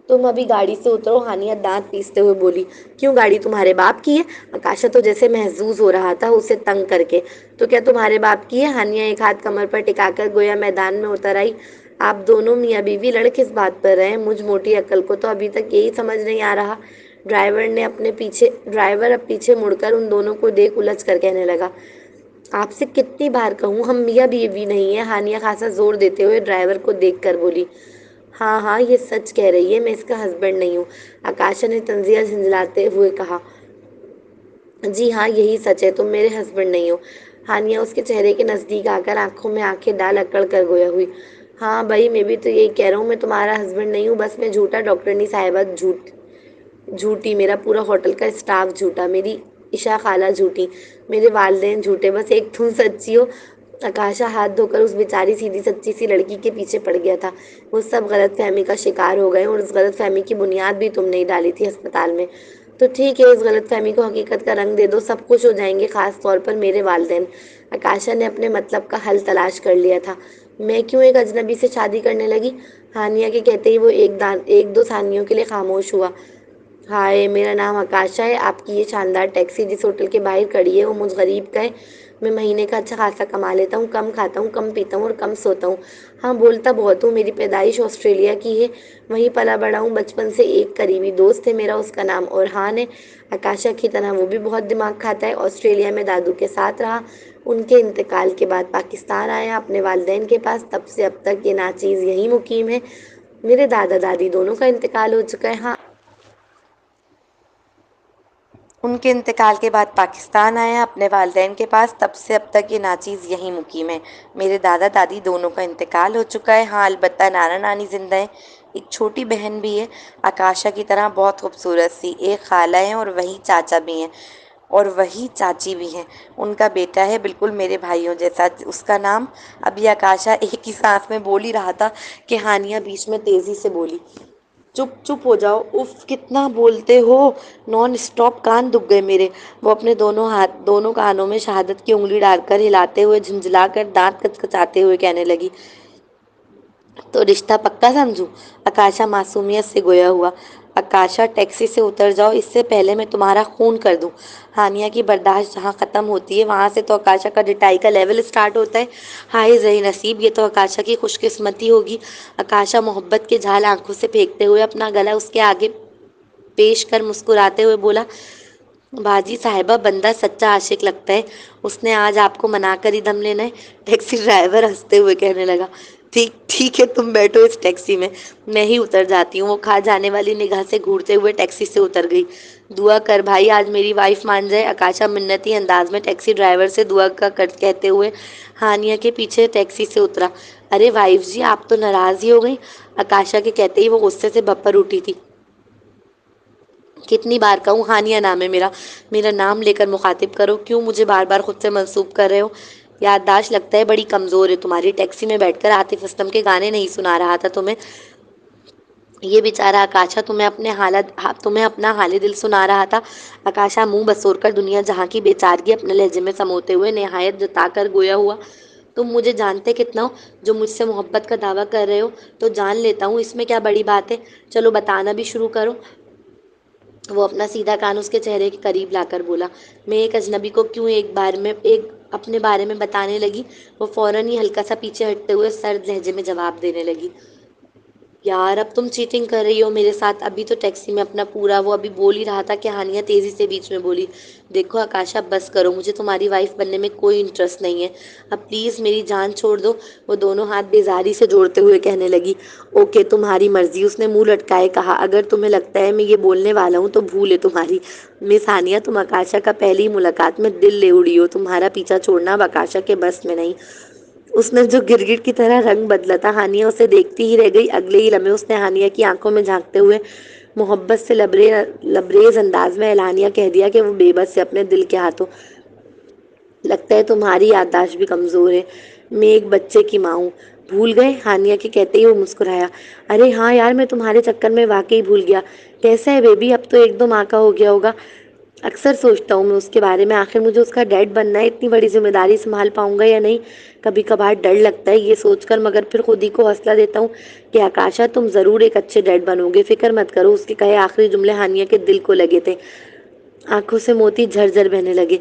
تم ابھی گاڑی سے اترو، ہانیہ دانت پیستے ہوئے بولی۔ کیوں، گاڑی تمہارے باپ کی ہے؟ آکاشا تو جیسے محظوظ ہو رہا تھا اسے تنگ کر کے۔ تو کیا تمہارے باپ کی ہے؟ ہانیہ ایک ہاتھ کمر پر ٹکا کر گویا میدان میں اتر آئی۔ آپ دونوں میاں بیوی لڑ کس بات پر رہے ہیں؟ مجھ موٹی عقل کو تو ابھی تک یہی سمجھ نہیں آ رہا۔ ڈرائیور اب پیچھے مڑ کر ان دونوں کو دیکھ الجھ کر کہنے لگا، آپ سے کتنی بار کہوں، ہم میاں بیوی نہیں ہیں۔ ہانیہ خاصا زور دیتے ہوئے ڈرائیور کو دیکھ کر بولی، ہاں یہ سچ کہہ رہی ہے، میں اس کا ہسبینڈ نہیں ہوں۔ آکاشا نے طنزیہ جھنجھلاتے ہوئے کہا، جی ہاں یہی سچ ہے، تم میرے ہسبینڈ نہیں ہو۔ ہانیہ اس کے چہرے کے نزدیک آ کر آنکھوں میں آنکھیں ڈال اکڑ کر گویا ہوئی، ہاں بھائی میں بھی تو یہی کہہ رہا ہوں، میں تمہارا ہسبینڈ نہیں ہوں، بس میں جھوٹا، ڈاکٹرنی صاحبہ جھوٹی، میرا پورا ہوٹل کا اسٹاف جھوٹا، میری عشا خالہ جھوٹی، میرے والدین جھوٹے، بس ایک تم سچی ہو۔ آکاشا ہاتھ دھو کر اس بیچاری سیدھی سچی سی لڑکی کے پیچھے پڑ گیا تھا۔ وہ سب غلط فہمی کا شکار ہو گئے، اور اس غلط فہمی کی بنیاد بھی تم نے ہی ڈالی تھی ہسپتال میں۔ تو ٹھیک ہے، اس غلط فہمی کو حقیقت کا رنگ دے دو، سب خوش ہو جائیں گے، خاص طور پر میرے والدین۔ آکاشا نے اپنے مطلب کا حل تلاش کر لیا تھا۔ میں کیوں ایک اجنبی سے شادی کرنے لگی؟ ہانیہ کے کہتے ہی وہ ایک دو ثانیوں کے لیے خاموش ہوا۔ ہائے، میرا نام آکاشا ہے۔ آپ کی یہ شاندار ٹیکسی جس ہوٹل کے باہر کھڑی ہے وہ مجھ غریب کا ہے۔ میں مہینے کا اچھا خاصا کما لیتا ہوں، کم کھاتا ہوں، کم پیتا ہوں اور کم سوتا ہوں۔ ہاں، بولتا بہت ہوں۔ میری پیدائش آسٹریلیا کی ہے، وہیں پلا بڑا ہوں۔ بچپن سے ایک قریبی دوست ہے میرا، اس کا نام اورحان ہے۔ آکاشا کی طرح وہ بھی بہت دماغ کھاتا ہے۔ آسٹریلیا میں دادو کے ساتھ رہا، ان کے انتقال کے بعد پاکستان آیا اپنے والدین کے پاس، تب سے اب تک یہ ناچیز یہیں مقیم ہے۔ میرے دادا دادی دونوں کا انتقال ہو چکا ہے۔ ہاں، ان کے انتقال کے بعد پاکستان آیا اپنے والدین کے پاس، تب سے اب تک یہ ناچیز یہیں مقیم ہے۔ میرے دادا دادی دونوں کا انتقال ہو چکا ہے۔ ہاں، البتہ نانا نانی زندہ ہیں۔ ایک چھوٹی بہن بھی ہے، آکاشا کی طرح بہت خوبصورت سی۔ ایک خالہ ہیں اور وہی چاچا بھی ہیں اور وہی چاچی بھی ہیں۔ ان کا بیٹا ہے بالکل میرے بھائیوں جیسا، اس کا نام… ابھی آکاشا ایک ہی سانس میں بول ہی رہا تھا کہ ہانیہ بیچ میں تیزی سے بولی، چپ چپ ہو جاؤ، اف کتنا بولتے ہو، نان اسٹاپ کان دکھ گئے میرے۔ وہ اپنے دونوں کانوں میں شہادت کی انگلی ڈال کر ہلاتے ہوئے، جھنجھلا کر، دانت کچکچاتے ہوئے کہنے لگی، تو رشتہ پکا سمجھوں؟ آکاشا معصومیت سے گویا ہوا۔ آکاشا، ٹیکسی سے اتر جاؤ، اس سے پہلے میں تمہارا خون کر دوں۔ ہانیہ کی برداشت جہاں ختم ہوتی ہے وہاں سے تو آکاشا کا ڈٹائی کا لیول سٹارٹ ہوتا ہے۔ ہائے زہی نصیب، یہ تو آکاشا کی خوش قسمتی ہوگی۔ آکاشا محبت کے جھال آنکھوں سے پھینکتے ہوئے اپنا گلا اس کے آگے پیش کر مسکراتے ہوئے بولا، باجی صاحبہ، بندہ سچا عاشق لگتا ہے، اس نے آج آپ کو منا کر ہی دم لینا ہے۔ ٹیکسی ڈرائیور ہنستے ہوئے کہنے لگا، ٹھیک ٹھیک ہے، تم بیٹھو اس ٹیکسی میں ہی اتر جاتی ہوں۔ وہ کھا جانے والی نگاہ سے گھورتے ہوئے ٹیکسی سے اتر گئی۔ دعا کر بھائی آج میری وائف مان جائے۔ آکاشا منتی انداز میں ٹیکسی ڈرائیور سے دعا کا کہتے ہوئے ہانیہ کے پیچھے ٹیکسی سے اترا۔ ارے وائف جی، آپ تو ناراض ہی ہو گئی۔ آکاشا کے کہتے ہی وہ غصے سے بپر اٹھی تھی۔ کتنی بار کہوں، ہانیہ نام ہے میرا، میرا نام لے کر مخاطب کرو، کیوں مجھے بار بار خود سے منسوب کر رہے ہو؟ یادداشت لگتا ہے بڑی کمزور ہے تمہاری۔ ٹیکسی میں بیٹھ کر عاطف اسلم کے گانے نہیں سنا رہا تھا تمہیں یہ بیچارہ آکاشا، تمہیں اپنا حال دل سنا رہا تھا۔ آکاشا منہ بسور کر دنیا جہاں کی بے چارگی اپنے لہجے میں سموتے ہوئے نہایت جتا کر گویا ہوا، تم مجھے جانتے کتنا ہو؟ جو مجھ سے محبت کا دعویٰ کر رہے ہو تو جان لیتا ہوں، اس میں کیا بڑی بات ہے؟ چلو بتانا بھی شروع کرو۔ وہ اپنا سیدھا کان اس کے چہرے کے قریب لا کر بولا، میں ایک اجنبی کو کیوں اپنے بارے میں بتانے لگی؟ وہ فوراً ہی ہلکا سا پیچھے ہٹتے ہوئے سرد لہجے میں جواب دینے لگی، یار اب تم چیٹنگ کر رہی ہو میرے ساتھ۔ ابھی تو ٹیکسی میں اپنا پورا… وہ ابھی بول ہی رہا تھا کہ ہانیہ تیزی سے بیچ میں بولی، دیکھو آکاشا، بس کرو، مجھے تمہاری وائف بننے میں کوئی انٹرسٹ نہیں ہے، اب پلیز میری جان چھوڑ دو۔ وہ دونوں ہاتھ بیزاری سے جوڑتے ہوئے کہنے لگی، اوکے تمہاری مرضی۔ اس نے منہ لٹکائے کہا، اگر تمہیں لگتا ہے میں یہ بولنے والا ہوں تو بھول ہے تمہاری۔ مس ہانیہ، تم آکاشا کا پہلی ملاقات میں دل لے اڑی ہو، تمہارا پیچھا چھوڑنا اب آکاشا کے بس میں نہیں۔ اس نے جو گرگٹ کی طرح رنگ بدلا تھا، ہانیہ اسے دیکھتی ہی رہ گئی۔ اگلے ہی لمحے اس نے ہانیہ کی آنکھوں میں جھانکتے ہوئے محبت سے لبریز انداز میں اعلانیہ کہہ دیا کہ وہ بے بس ہے اپنے دل کے ہاتھوں۔ لگتا ہے تمہاری یادداشت بھی کمزور ہے، میں ایک بچے کی ماں ہوں۔ بھول گئے؟ ہانیہ کے کہتے ہی وہ مسکرایا، ارے ہاں یار، میں تمہارے چکر میں واقعی بھول گیا۔ کیسا ہے بیبی؟ اب تو 1-2 ماہ کا ہو گیا ہوگا۔ اکثر سوچتا ہوں میں اس کے بارے میں، آخر مجھے اس کا ڈیڈ بننا ہے، اتنی بڑی ذمہ داری سنبھال پاؤں گا یا نہیں؟ کبھی کبھار ڈر لگتا ہے یہ سوچ کر، مگر پھر خود ہی کو حوصلہ دیتا ہوں کہ آکاشا تم ضرور ایک اچھے ڈیڈ بنو گے، فکر مت کرو۔ اس کے کہے آخری جملے ہانیہ کے دل کو لگے تھے، آنکھوں سے موتی جھرجھر بہنے لگے۔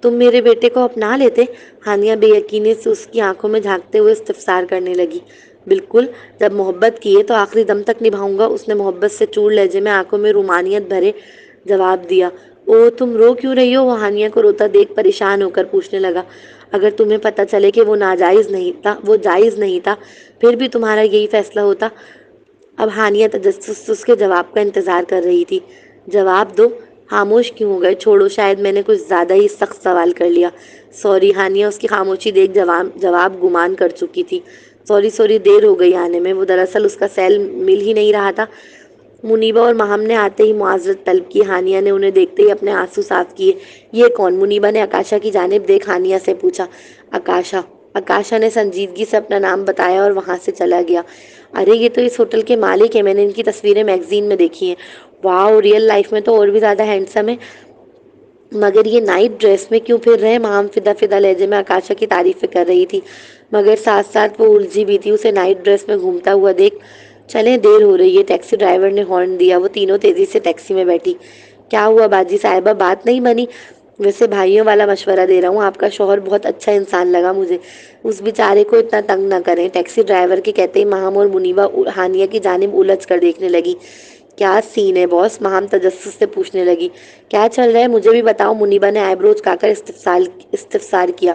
تم میرے بیٹے کو اپنا لیتے؟ ہانیہ بے یقینی سے اس کی آنکھوں میں جھانکتے ہوئے استفسار کرنے لگی۔ بالکل، جب محبت کی ہے تو آخری دم تک نبھاؤں گا، اس نے محبت سے چور لہجے میں آنکھوں میں رومانیت بھرے جواب دیا۔ او تم رو کیوں رہی ہو؟ وہ ہانیہ کو روتا دیکھ پریشان ہو کر پوچھنے لگا، اگر تمہیں پتہ چلے کہ وہ جائز نہیں تھا، پھر بھی تمہارا یہی فیصلہ ہوتا؟ اب ہانیہ تجسس سے اس کے جواب کا انتظار کر رہی تھی۔ جواب دو۔ خاموش کیوں ہو گئے؟ چھوڑو، شاید میں نے کچھ زیادہ ہی سخت سوال کر لیا۔ سوری۔ ہانیہ اس کی خاموشی دیکھ جواب گمان کر چکی تھی۔ سوری دیر ہو گئی آنے میں، وہ دراصل اس کا سیل مل ہی نہیں رہا تھا۔ منیبا اور ماہم نے آتے ہی معذرت طلب کی۔ ہانیہ نے انہیں دیکھتے ہی اپنے آنسو صاف کیے۔ یہ کون؟ منیبا نے آکاشا کی جانب دیکھ ہانیہ سے پوچھا۔ آکاشا۔ آکاشا نے سنجیدگی سے اپنا نام بتایا اور وہاں سے چلا گیا۔ ارے یہ تو اس ہوٹل کے مالک ہیں، میں نے ان کی تصویریں میگزین میں دیکھی ہیں۔ واؤ، ریئل لائف میں تو اور بھی زیادہ ہینڈسم ہے، مگر یہ نائٹ ڈریس میں کیوں پھر رہے ہیں؟ ماہم فدا لہجے میں آکاشا کی تعریفیں کر رہی تھی، مگر ساتھ ساتھ وہ الجھی بھی تھی۔ اسے نائٹ ڈریس میں گھومتا ہوا دیکھ چلیں دیر ہو رہی ہے، ٹیکسی ڈرائیور نے ہارن دیا۔ وہ تینوں تیزی سے ٹیکسی میں بیٹھی۔ کیا ہوا باجی صاحبہ، بات نہیں بنی؟ ویسے بھائیوں والا مشورہ دے رہا ہوں، آپ کا شوہر بہت اچھا انسان لگا مجھے، اس بیچارے کو اتنا تنگ نہ کریں۔ ٹیکسی ڈرائیور کے کہتے ہی ماہم اور منیبا ہانیہ کی جانب الجھ کر دیکھنے لگی۔ کیا سین ہے باس؟ ماہم تجسس سے پوچھنے لگی۔ کیا چل رہا ہے مجھے بھی بتاؤ، منیبا نے آئی بروز کا کر استفسار کیا۔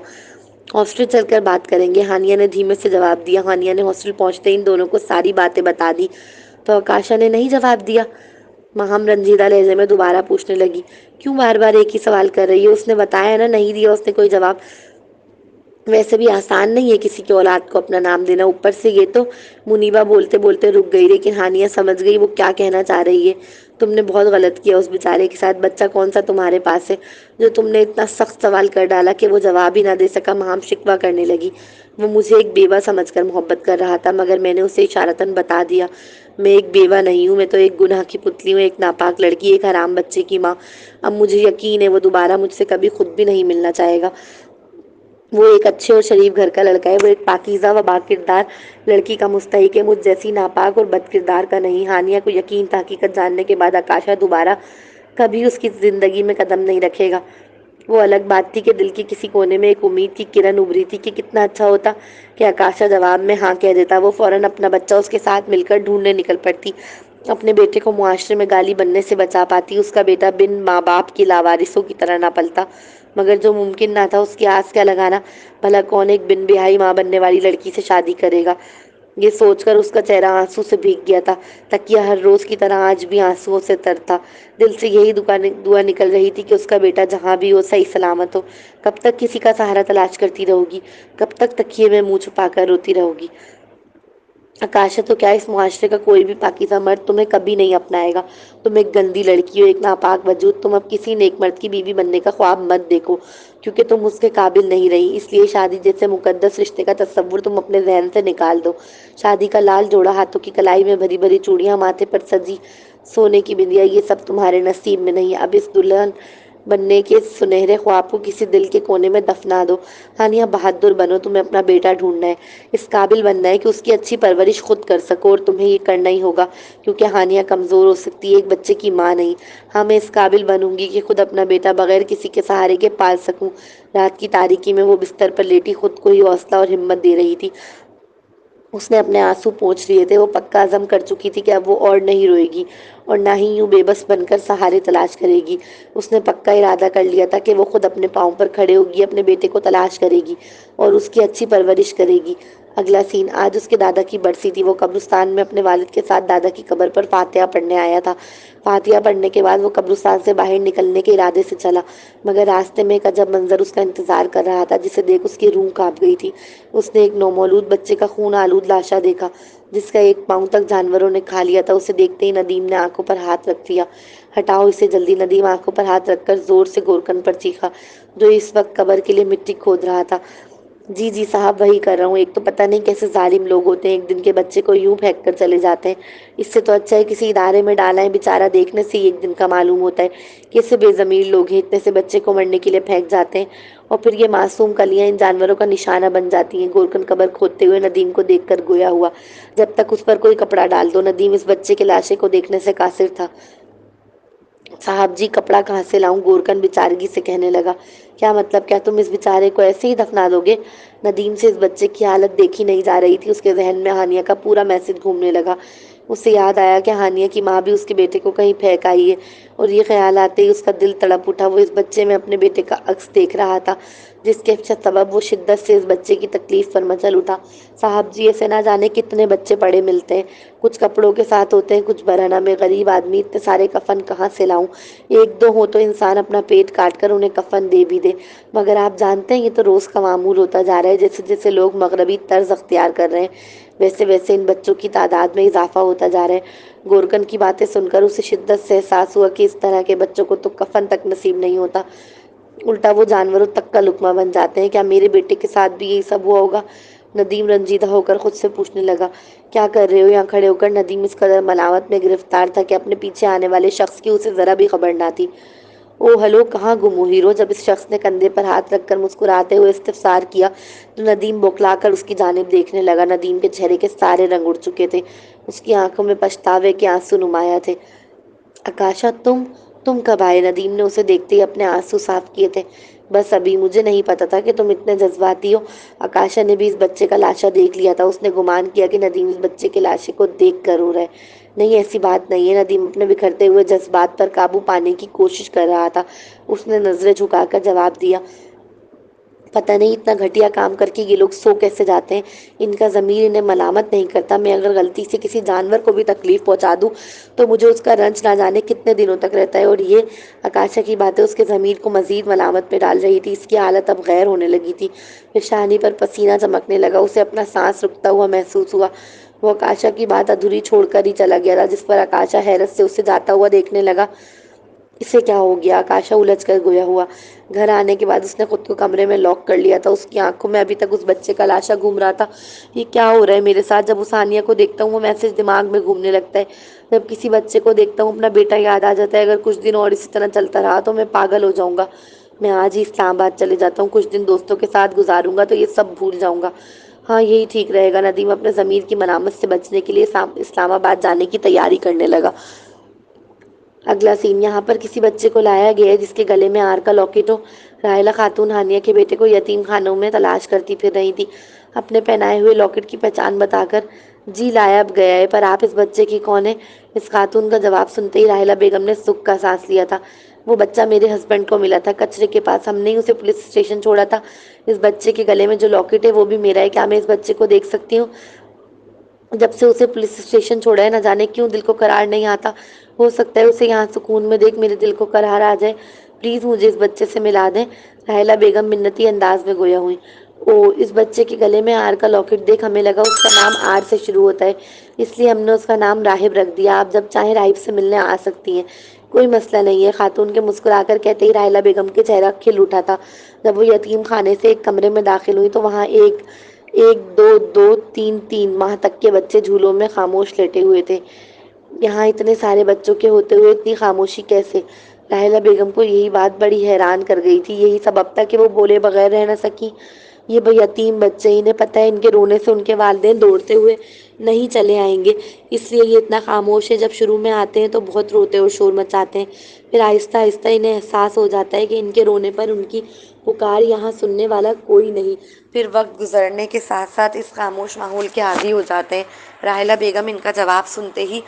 ہاسٹل چل کر بات کریں گے، ہانیہ نے دھیمے سے جواب دیا۔ ہانیہ نے ہاسٹل پہنچتے ہی ان دونوں کو ساری باتیں بتا دی۔ تو آکاشا نے نہیں جواب دیا؟ ماہم رنجیدہ لہجے میں دوبارہ پوچھنے لگی۔ کیوں بار بار ایک ہی سوال کر رہی ہے؟ اس نے بتایا نا، نہیں دیا اس نے کوئی جواب۔ ویسے بھی آسان نہیں ہے کسی کی اولاد کو اپنا نام دینا، اوپر سے یہ تو… منیبا بولتے بولتے رک گئی، لیکن ہانیہ سمجھ گئی وہ کیا کہنا چاہ رہی ہے۔ تم نے بہت غلط کیا اس بیچارے کے ساتھ، بچہ کون سا تمہارے پاس ہے جو تم نے اتنا سخت سوال کر ڈالا کہ وہ جواب ہی نہ دے سکا۔ ماہم شکوہ کرنے لگی۔ وہ مجھے ایک بیوہ سمجھ کر محبت کر رہا تھا، مگر میں نے اسے اشارتاً بتا دیا میں ایک بیوہ نہیں ہوں، میں تو ایک گناہ کی پتلی ہوں، ایک ناپاک لڑکی، ایک حرام بچے کی ماں۔ اب مجھے یقین ہے وہ دوبارہ مجھ سے کبھی خود بھی نہیں ملنا چاہے گا۔ وہ ایک اچھے اور شریف گھر کا لڑکا ہے، وہ ایک پاکیزہ و باکردار لڑکی کا مستحق ہے، مجھ جیسی ناپاک اور بد کردار کا نہیں۔ ہانیہ کو یقین تھا حقیقت جاننے کے بعد آکاشا دوبارہ کبھی اس کی زندگی میں قدم نہیں رکھے گا۔ وہ الگ بات تھی کہ دل کے کسی کونے میں ایک امید کی کرن ابھری تھی کہ کتنا اچھا ہوتا کہ آکاشا جواب میں ہاں کہہ دیتا، وہ فوراً اپنا بچہ اس کے ساتھ مل کر ڈھونڈنے نکل پڑتی، اپنے بیٹے کو معاشرے میں گالی بننے سے بچا پاتی، اس کا بیٹا بن ماں باپ کی لاوارثوں کی طرح نہ پلتا۔ مگر جو ممکن نہ تھا، اس کی آس کیا لگانا، بھلا کون ایک بن بیاہی ماں بننے والی لڑکی سے شادی کرے گا؟ یہ سوچ کر اس کا چہرہ آنسو سے بھیگ گیا تھا، تکیہ ہر روز کی طرح آج بھی آنسوؤں سے تر تھا۔ دل سے یہی دعا نکل رہی تھی کہ اس کا بیٹا جہاں بھی ہو صحیح سلامت ہو۔ کب تک کسی کا سہارا تلاش کرتی رہو گی؟ کب تک تکیے میں منہ چھپا کر روتی رہو گی؟ آکاشا، تو کیا اس معاشرے کا کوئی بھی پاکیزہ مرد تمہیں کبھی نہیں اپنائے گا؟ تم ایک گندی لڑکی ہو، ایک ناپاک وجود، تم اب کسی نیک مرد کی بیوی بننے کا خواب مت دیکھو، کیونکہ تم اس کے قابل نہیں رہی۔ اس لیے شادی جیسے مقدس رشتے کا تصور تم اپنے ذہن سے نکال دو۔ شادی کا لال جوڑا، ہاتھوں کی کلائی میں بھری بھری چوڑیاں، ماتھے پر سجی سونے کی بندیا، یہ سب تمہارے نصیب میں نہیں۔ اب اس دلہن بننے کے سنہرے خواب کو کسی دل کے کونے میں دفنا دو۔ ہانیہ بہادر بنو، تمہیں اپنا بیٹا ڈھونڈنا ہے، اس قابل بننا ہے کہ اس کی اچھی پرورش خود کر سکو، اور تمہیں یہ کرنا ہی ہوگا، کیونکہ ہانیہ کمزور ہو سکتی ہے، ایک بچے کی ماں نہیں۔ ہاں، میں اس قابل بنوں گی کہ خود اپنا بیٹا بغیر کسی کے سہارے کے پال سکوں۔ رات کی تاریکی میں وہ بستر پر لیٹی خود کو ہی حوصلہ اور ہمت دے رہی تھی۔ اس نے اپنے آنسو پونچھ لیے تھے، وہ پکا عزم کر چکی تھی کہ اب وہ اور نہیں روئے گی، اور نہ ہی یوں بے بس بن کر سہارے تلاش کرے گی۔ اس نے پکا ارادہ کر لیا تھا کہ وہ خود اپنے پاؤں پر کھڑے ہوگی، اپنے بیٹے کو تلاش کرے گی اور اس کی اچھی پرورش کرے گی۔ اگلا سین، آج اس کے دادا کی برسی تھی۔ وہ قبرستان میں اپنے والد کے ساتھ دادا کی قبر پر فاتحہ پڑھنے آیا تھا۔ فاتحہ پڑھنے کے بعد وہ قبرستان سے باہر نکلنے کے ارادے سے چلا، مگر راستے میں ایک عجب منظر اس کا انتظار کر رہا تھا، جسے دیکھ اس کی روح کانپ گئی تھی۔ اس نے ایک نومولود بچے کا خون آلود لاشا دیکھا، جس کا ایک پاؤں تک جانوروں نے کھا لیا تھا۔ اسے دیکھتے ہی ندیم نے آنکھوں پر ہاتھ رکھ دیا۔ ہٹاؤ اسے جلدی! ندیم آنکھوں پر ہاتھ رکھ کر زور سے گورکن پر چیخا، جو اس وقت قبر کے لیے مٹی کھود رہا تھا۔ جی جی صاحب، وہی کر رہا ہوں۔ ایک تو پتہ نہیں کیسے ظالم لوگ ہوتے ہیں، ایک دن کے بچے کو یوں پھینک کر چلے جاتے ہیں۔ اس سے تو اچھا ہے کسی ادارے میں ڈالا ہے، بیچارہ دیکھنے سے ہی ایک دن کا معلوم ہوتا ہے۔ کیسے بے ضمیر لوگ ہیں، اتنے سے بچے کو مرنے کے لیے پھینک جاتے ہیں، اور پھر یہ معصوم کلیاں ان جانوروں کا نشانہ بن جاتی ہیں۔ گورکن قبر کھودتے ہوئے ندیم کو دیکھ کر گویا ہوا، جب تک اس پر کوئی کپڑا ڈال دو۔ ندیم اس بچے کے لاشے کو دیکھنے سے قاصر تھا۔ صاحب جی، کپڑا کہاں سے لاؤں؟ گورکن بیچارگی سے کہنے لگا۔ کیا مطلب؟ کیا تم اس بیچارے کو ایسے ہی دفنا دو گے؟ ندیم سے اس بچے کی حالت دیکھی نہیں جا رہی تھی۔ اس کے ذہن میں ہانیہ کا پورا میسج گھومنے لگا۔ اسے یاد آیا کہ ہانیہ کی ماں بھی اس کے بیٹے کو کہیں پھینک آئی ہے، اور یہ خیال آتے ہی اس کا دل تڑپ اٹھا۔ وہ اس بچے میں اپنے بیٹے کا عکس دیکھ رہا تھا، جس کے سبب وہ شدت سے اس بچے کی تکلیف پر مچل اٹھا۔ صاحب جی، ایسے نہ جانے کتنے بچے پڑے ملتے ہیں، کچھ کپڑوں کے ساتھ ہوتے ہیں، کچھ برہنہ میں۔ غریب آدمی، اتنے سارے کفن کہاں سے لاؤں؟ ایک دو ہو تو انسان اپنا پیٹ کاٹ کر انہیں کفن دے بھی دے، مگر آپ جانتے ہیں یہ تو روز کا معمول ہوتا جا رہا ہے۔ جیسے جیسے لوگ مغربی طرز اختیار کر رہے ہیں، ویسے ویسے ان بچوں کی تعداد میں اضافہ ہوتا جا رہا ہے۔ گورکن کی باتیں سن کر اسے شدت سے احساس ہوا کہ اس طرح کے بچوں کو تو کفن تک نصیب نہیں ہوتا، الٹا وہ جانوروں تک کا لقمہ بن جاتے ہیں۔ کیا میرے بیٹے کے ساتھ بھی یہی سب ہوا ہوگا؟ ندیم رنجیدہ ہو کر خود سے پوچھنے لگا۔ کیا کر رہے ہو یہاں کھڑے ہو کر؟ ندیم اس قدر ملامت میں گرفتار تھا کہ اپنے پیچھے آنے والے شخص کی اسے ذرا بھی خبر نہ تھی۔ او ہلو، کہاں گم ہو ہیرو؟ جب اس شخص نے کندھے پر ہاتھ رکھ کر مسکراتے ہوئے استفسار کیا تو ندیم بوکھلا کر اس کی جانب دیکھنے لگا۔ ندیم کے چہرے کے سارے رنگ اڑ چکے تھے، اس کی آنکھوں میں پچھتاوے کے آنسو نمایاں تھے۔ آکاشا، تم کب آئے؟ ندیم نے اسے دیکھتے ہی اپنے آنسو صاف کیے تھے۔ بس ابھی، مجھے نہیں پتا تھا کہ تم اتنے جذباتی ہو۔ آکاشا نے بھی اس بچے کا لاشا دیکھ لیا تھا۔ اس نے گمان کیا کہ ندیم اس بچے کے لاشے کو دیکھ کر رو رہا ہے۔ نہیں، ایسی بات نہیں ہے۔ ندیم اپنے بکھرتے ہوئے جذبات پر قابو پانے کی کوشش کر رہا تھا۔ اس نے نظریں جھکا کر جواب دیا، پتہ نہیں اتنا گھٹیا کام کر کے یہ لوگ سو کیسے جاتے ہیں۔ ان کا ضمیر انہیں ملامت نہیں کرتا۔ میں اگر غلطی سے کسی جانور کو بھی تکلیف پہنچا دوں تو مجھے اس کا رنج نہ جانے کتنے دنوں تک رہتا ہے۔ اور یہ آکاشا کی باتیں اس کے ضمیر کو مزید ملامت میں ڈال رہی تھی۔ اس کی حالت اب غیر ہونے لگی تھی۔ پھر شہانی پر پسینہ چمکنے لگا۔ اسے اپنا سانس رکتا ہوا محسوس ہوا۔ وہ آکاشا کی بات ادھوری چھوڑ کر ہی چلا گیا تھا، جس پر آکاشا حیرت سے اسے جاتا ہوا دیکھنے لگا۔ اسے کیا ہو گیا؟ آکاشا الجھ کر گویا ہوا۔ گھر آنے کے بعد اس نے خود کو کمرے میں لاک کر لیا تھا۔ اس کی آنکھوں میں ابھی تک اس بچے کا لاشا گھوم رہا تھا۔ یہ کیا ہو رہا ہے میرے ساتھ؟ جب اس ہانیہ کو دیکھتا ہوں وہ میسج دماغ میں گھومنے لگتا ہے۔ جب کسی بچے کو دیکھتا ہوں اپنا بیٹا یاد آ جاتا ہے۔ اگر کچھ دن اور اسی طرح چلتا رہا تو میں پاگل ہو جاؤں گا۔ میں آج ہی اسلام آباد چلے جاتا ہوں، کچھ دن دوستوں کے ساتھ گزاروں گا تو یہ سب بھول جاؤں گا۔ ہاں، یہی ٹھیک رہے گا۔ ندیم اپنے ضمیر کی ملامت سے بچنے کے لیے اسلام آباد جانے کی تیاری کرنے لگا۔ اگلا سین، یہاں پر کسی بچے کو لایا گیا ہے جس کے گلے میں ہار کا لاکٹ ہو۔ راحیلہ خاتون ہانیہ کے بیٹے کو یتیم خانوں میں تلاش کرتی پھر رہی تھی، اپنے پہنائے ہوئے لاکٹ کی پہچان بتا کر۔ جی، لایا گیا ہے، پر آپ اس بچے کی کون ہے؟ اس خاتون کا جواب سنتے ہی راحیلہ بیگم نے سکھ کا سانس لیا تھا۔ وہ بچہ میرے ہسبینڈ کو ملا تھا کچرے کے پاس، ہم نے ہی اسے پولیس اسٹیشن چھوڑا تھا۔ اس بچے کے گلے میں جو لاکٹ ہے وہ بھی میرا ہے۔ کیا میں اس بچے کو دیکھ سکتی ہوں؟ جب سے اسے پولیس اسٹیشن چھوڑا ہے نہ جانے کیوں دل کو قرار نہیں آتا۔ ہو سکتا ہے اسے یہاں سکون میں دیکھ میرے دل کو قرار آ جائے۔ پلیز مجھے اس بچے سے ملا دیں۔ راحیلہ بیگم منتی انداز میں گویا ہوئی۔ او، اس بچے کے گلے میں آر کا لاکٹ دیکھ ہمیں لگا اس کا نام آر سے شروع ہوتا ہے، اس لیے ہم نے اس کا نام راہب رکھ دیا۔ آپ جب چاہیں راہب سے ملنے آ سکتی ہیں، کوئی مسئلہ نہیں ہے۔ خاتون کے مسکرا کر کہتے ہی راحیلہ بیگم کے چہرہ کھل اٹھا تھا۔ جب وہ یتیم خانے سے ایک کمرے میں داخل ہوئی تو وہاں ایک ایک دو دو تین تین ماہ تک کے بچے جھولوں میں خاموش لیٹے ہوئے تھے۔ یہاں اتنے سارے بچوں کے ہوتے ہوئے اتنی خاموشی کیسے؟ راحیلہ بیگم کو یہی بات بڑی حیران کر گئی تھی۔ یہی سبب تھا کہ وہ بولے بغیر رہ نہ سکی۔ یہ یتیم بچے، انہیں پتہ ہے ان کے رونے سے ان کے والدین دوڑتے ہوئے نہیں چلے آئیں گے، اس لیے یہ اتنا خاموش ہے۔ جب شروع میں آتے ہیں تو بہت روتے اور شور مچاتے ہیں، پھر آہستہ آہستہ انہیں احساس ہو جاتا ہے کہ ان کے رونے پر ان کی پکار یہاں سننے والا کوئی نہیں۔ پھر وقت گزرنے کے ساتھ ساتھ اس خاموش ماحول کے عادی ہو جاتے ہیں۔ راحیلہ بیگم ان کا جواب سنتے ہی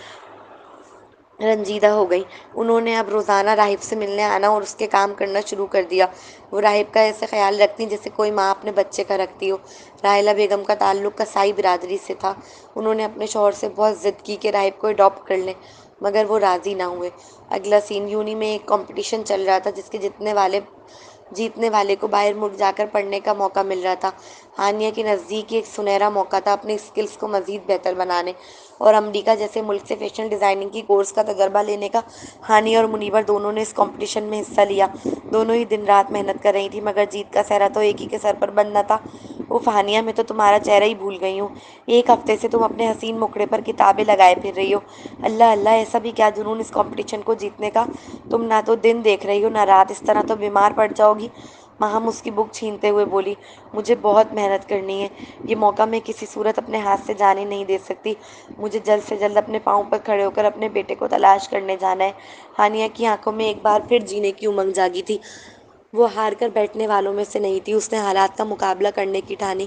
رنجیدہ ہو گئی۔ انہوں نے اب روزانہ راہب سے ملنے آنا اور اس کے کام کرنا شروع کر دیا۔ وہ راہب کا ایسے خیال رکھتی جیسے کوئی ماں اپنے بچے کا رکھتی ہو۔ راحیلہ بیگم کا تعلق قصائی برادری سے تھا۔ انہوں نے اپنے شوہر سے بہت ضد کی کہ راہب کو اڈاپٹ کر لیں، مگر وہ راضی نہ ہوئے۔ اگلا سین، یونی میں ایک کمپٹیشن چل رہا تھا جس کے جیتنے والے کو باہر ملک جا کر پڑھنے کا موقع مل رہا تھا۔ ہانیہ کے نزدیک ایک سنہرا موقع تھا اپنے اسکلز کو مزید بہتر بنانے اور امریکہ جیسے ملک سے فیشن ڈیزائننگ کی کورس کا تجربہ لینے کا۔ ہانیہ اور منیور دونوں نے اس کمپٹیشن میں حصہ لیا۔ دونوں ہی دن رات محنت کر رہی تھیں، مگر جیت کا سہرا تو ایک ہی کے سر پر بننا تھا۔ اف ہانیہ، میں تو تمہارا چہرہ ہی بھول گئی ہوں۔ ایک ہفتے سے تم اپنے حسین مکھڑے پر کتابیں لگائے پھر رہی ہو۔ اللہ اللہ، ایسا بھی کیا جنون اس کمپٹیشن کو جیتنے کا؟ تم نہ تو دن دیکھ رہی ہو نہ رات، اس طرح تو بیمار پڑ جاؤ گی۔ ماہم اس کی بک چھینتے ہوئے بولی، مجھے بہت محنت کرنی ہے، یہ موقع میں کسی صورت اپنے ہاتھ سے جانے نہیں دے سکتی۔ مجھے جلد سے جلد اپنے پاؤں پر کھڑے ہو کر اپنے بیٹے کو تلاش کرنے جانا ہے۔ ہانیہ کی آنکھوں میں ایک بار پھر جینے کی امنگ جاگی تھی۔ وہ ہار کر بیٹھنے والوں میں سے نہیں تھی۔ اس نے حالات کا مقابلہ کرنے کی ٹھانی۔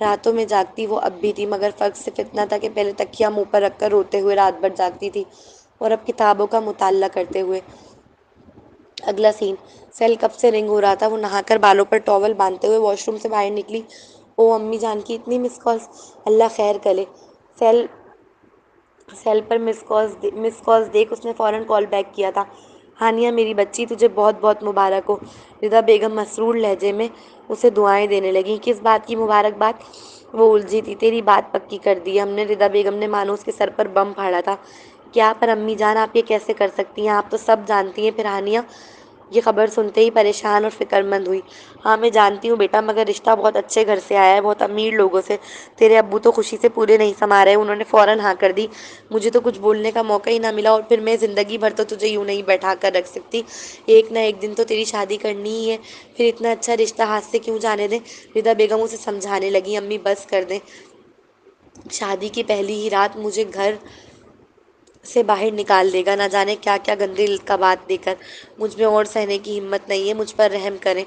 راتوں میں جاگتی وہ اب بھی تھی، مگر فرق صرف اتنا تھا کہ پہلے تکیہ منہ پر رکھ کر روتے ہوئے رات بھر جاگتی تھی اور اب کتابوں کا مطالعہ کرتے ہوئے۔ اگلا سین، سیل کب سے رنگ ہو رہا تھا۔ وہ نہا کر بالوں پر ٹاول باندھتے ہوئے واش روم سے باہر نکلی۔ او، امی جان کی اتنی مس کالز! اللہ خیر کرے۔ سیل پر مس کالز دیکھ اس نے فوراً کال بیک کیا تھا۔ ہانیہ میری بچی، تجھے بہت بہت مبارک ہو۔ ردا بیگم مسرور لہجے میں اسے دعائیں دینے لگیں۔ کس بات کی مبارکباد؟ وہ الجھی تھی۔ تیری بات پکی کر دی ہم نے، ردا بیگم نے مانو اس کے سر پر بم پھاڑا تھا۔ کیا؟ پر امی جان آپ یہ کیسے کر سکتی ہیں؟ آپ تو سب جانتی ہیں۔ پھر ہانیہ یہ خبر سنتے ہی پریشان اور فکر مند ہوئی۔ ہاں میں جانتی ہوں بیٹا، مگر رشتہ بہت اچھے گھر سے آیا ہے، بہت امیر لوگوں سے۔ تیرے ابو تو خوشی سے پورے نہیں سما رہے، انہوں نے فوراً ہاں کر دی۔ مجھے تو کچھ بولنے کا موقع ہی نہ ملا، اور پھر میں زندگی بھر تو تجھے یوں نہیں بیٹھا کر رکھ سکتی، ایک نہ ایک دن تو تیری شادی کرنی ہی ہے، پھر اتنا اچھا رشتہ ہاتھ سے کیوں جانے دیں؟ ردا بیگم اسے سمجھانے لگی۔ امی بس کر دیں، شادی کی پہلی ہی رات مجھے گھر سے باہر نکال دے گا، نہ جانے کیا کیا گندے القابات دے کر۔ مجھ میں اور سہنے کی ہمت نہیں ہے، مجھ پر رحم کریں۔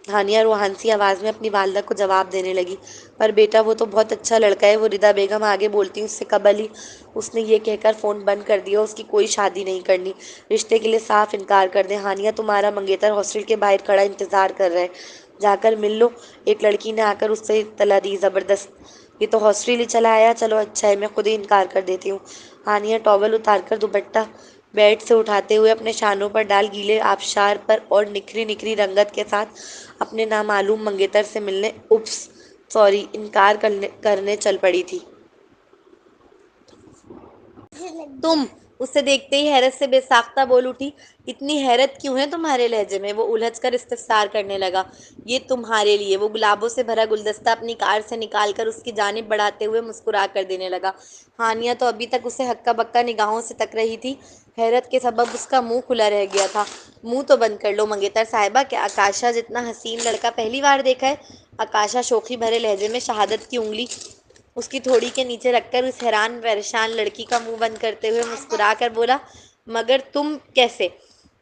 ہانیہ روحانسی آواز میں اپنی والدہ کو جواب دینے لگی۔ پر بیٹا وہ تو بہت اچھا لڑکا ہے، وہ ردا بیگم آگے بولتی۔ اس سے قبل ہی اس نے یہ کہہ کر فون بند کر دیا، اس کی کوئی شادی نہیں کرنی، رشتے کے لیے صاف انکار کر دیں۔ ہانیہ تمہارا منگیتر ہاسٹل کے باہر کھڑا انتظار کر رہا ہے، جا کر مل لو۔ ایک لڑکی نے آ کر اس سے اطلاع دی۔ زبردست، یہ تو ہاسٹل ہی چلا آیا، چلو اچھا ہے، میں خود ہی انکار کر دیتی ہوں۔ ہانیہ ٹاول اتار کر دوپٹہ بیڈ سے اٹھاتے ہوئے اپنے شانوں پر ڈال گیلے آبشار پر اور نکھری نکھری رنگت کے ساتھ اپنے نامعلوم منگیتر سے ملنے انکار کرنے چل پڑی تھی۔ تم، اسے دیکھتے ہی حیرت سے بے ساختہ بول اٹھی۔ اتنی حیرت کیوں ہے تمہارے لہجے میں؟ وہ الجھ کر استفسار کرنے لگا۔ یہ تمہارے لیے، وہ گلابوں سے بھرا گلدستہ اپنی کار سے نکال کر اس کی جانب بڑھاتے ہوئے مسکرا کر دینے لگا۔ ہانیہ تو ابھی تک اسے ہکا بکا نگاہوں سے تک رہی تھی، حیرت کے سبب اس کا منہ کھلا رہ گیا تھا۔ منہ تو بند کر لو منگیتر صاحبہ، کیا آکاشا جتنا حسین لڑکا پہلی بار دیکھا ہے؟ آکاشا شوخی بھرے لہجے میں شہادت کی انگلی اس کی تھوڑی کے نیچے رکھ کر اس حیران پریشان لڑکی کا منہ بند کرتے ہوئے مسکرا کر بولا۔ مگر تم کیسے؟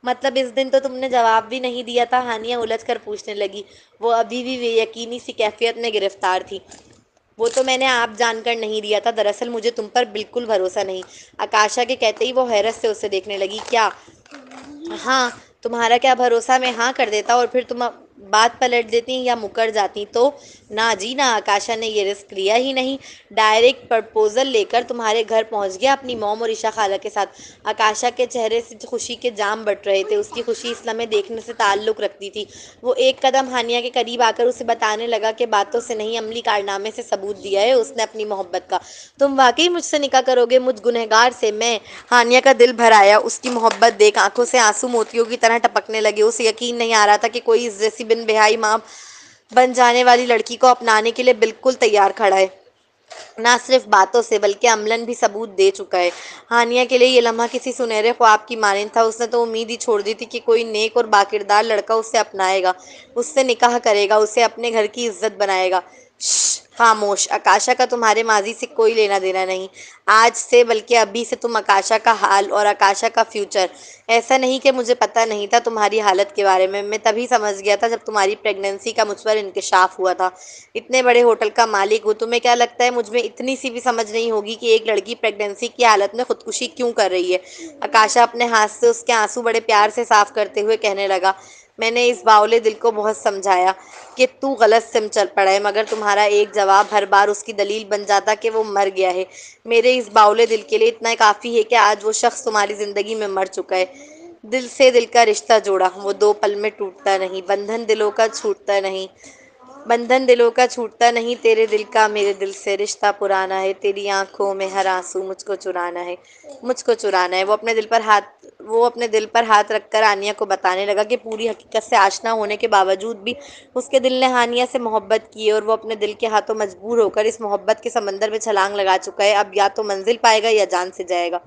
مطلب اس دن تو تم نے جواب بھی نہیں دیا تھا، ہانیہ الجھ کر پوچھنے لگی۔ وہ ابھی بھی بے یقینی سی کیفیت میں گرفتار تھی۔ وہ تو میں نے آپ جان کر نہیں دیا تھا، دراصل مجھے تم پر بالکل بھروسہ نہیں۔ آکاشا کے کہتے ہی وہ حیرت سے اسے دیکھنے لگی۔ کیا؟ ہاں، تمہارا کیا بھروسہ؟ میں ہاں کر دیتا اور پھر تم بات پلٹ دیتی یا مکر جاتی تو؟ نہ جی نہ، آکاشا نے یہ رسک لیا ہی نہیں، ڈائریکٹ پرپوزل لے کر تمہارے گھر پہنچ گیا اپنی موم اور عشا خالہ کے ساتھ۔ آکاشا کے چہرے سے خوشی کے جام بٹ رہے تھے، اس کی خوشی اس لمحے دیکھنے سے تعلق رکھتی تھی۔ وہ ایک قدم ہانیہ کے قریب آ کر اسے بتانے لگا کہ باتوں سے نہیں، عملی کارنامے سے ثبوت دیا ہے اس نے اپنی محبت کا۔ تم واقعی مجھ سے نکاح کرو گے، مجھ گنہگار سے؟ میں؟ ہانیہ کا دل بھر آیا، اس کی محبت دیکھ آنکھوں سے آنسو موتیوں کی طرح ٹپکنے لگے۔ اسے یقین نہیں آ رہا تھا کہ کوئی اس جیسی بن بہائی ماں بن جانے والی لڑکی کو اپنانے کے لیے بالکل تیار کھڑا ہے، نہ صرف باتوں سے بلکہ عملاً بھی ثبوت دے چکا ہے۔ ہانیہ کے لیے یہ لمحہ کسی سنہرے خواب کی مانند تھا۔ اس نے تو امید ہی چھوڑ دی تھی کہ کوئی نیک اور باکردار لڑکا اسے اپنائے گا، اس سے نکاح کرے گا، اسے اپنے گھر کی عزت بنائے گا۔ شش، خاموش! آکاشا کا تمہارے ماضی سے کوئی لینا دینا نہیں، آج سے بلکہ ابھی سے تم آکاشا کا حال اور آکاشا کا فیوچر۔ ایسا نہیں کہ مجھے پتہ نہیں تھا تمہاری حالت کے بارے میں تبھی سمجھ گیا تھا جب تمہاری پریگننسی کا مجھ پر انکشاف ہوا تھا۔ اتنے بڑے ہوٹل کا مالک ہوں، تمہیں کیا لگتا ہے مجھ میں اتنی سی بھی سمجھ نہیں ہوگی کہ ایک لڑکی پریگننسی کی حالت میں خودکشی کیوں کر رہی ہے؟ آکاشا اپنے ہاتھ سے اس کے آنسو بڑے پیار سے صاف کرتے ہوئے کہنے لگا۔ میں نے اس باولے دل کو بہت سمجھایا کہ تو غلط سمت چل پڑا ہے، مگر تمہارا ایک جواب ہر بار اس کی دلیل بن جاتا کہ وہ مر گیا ہے۔ میرے اس باولے دل کے لیے اتنا کافی ہے کہ آج وہ شخص تمہاری زندگی میں مر چکا ہے۔ دل سے دل کا رشتہ جوڑا، وہ 2 پل میں ٹوٹتا نہیں، بندھن دلوں کا چھوٹتا نہیں، بندھن دلوں کا چھوٹتا نہیں، تیرے دل کا میرے دل سے رشتہ پرانا ہے، تیری آنکھوں میں ہر آنسو مجھ کو چرانا ہے، مجھ کو چرانا ہے۔ وہ اپنے دل پر ہاتھ رکھ کر ہانیہ کو بتانے لگا کہ پوری حقیقت سے آشنا ہونے کے باوجود بھی اس کے دل نے ہانیہ سے محبت کی ہے اور وہ اپنے دل کے ہاتھوں مجبور ہو کر اس محبت کے سمندر میں چھلانگ لگا چکا ہے۔ اب یا تو منزل پائے گا یا جان سے جائے گا۔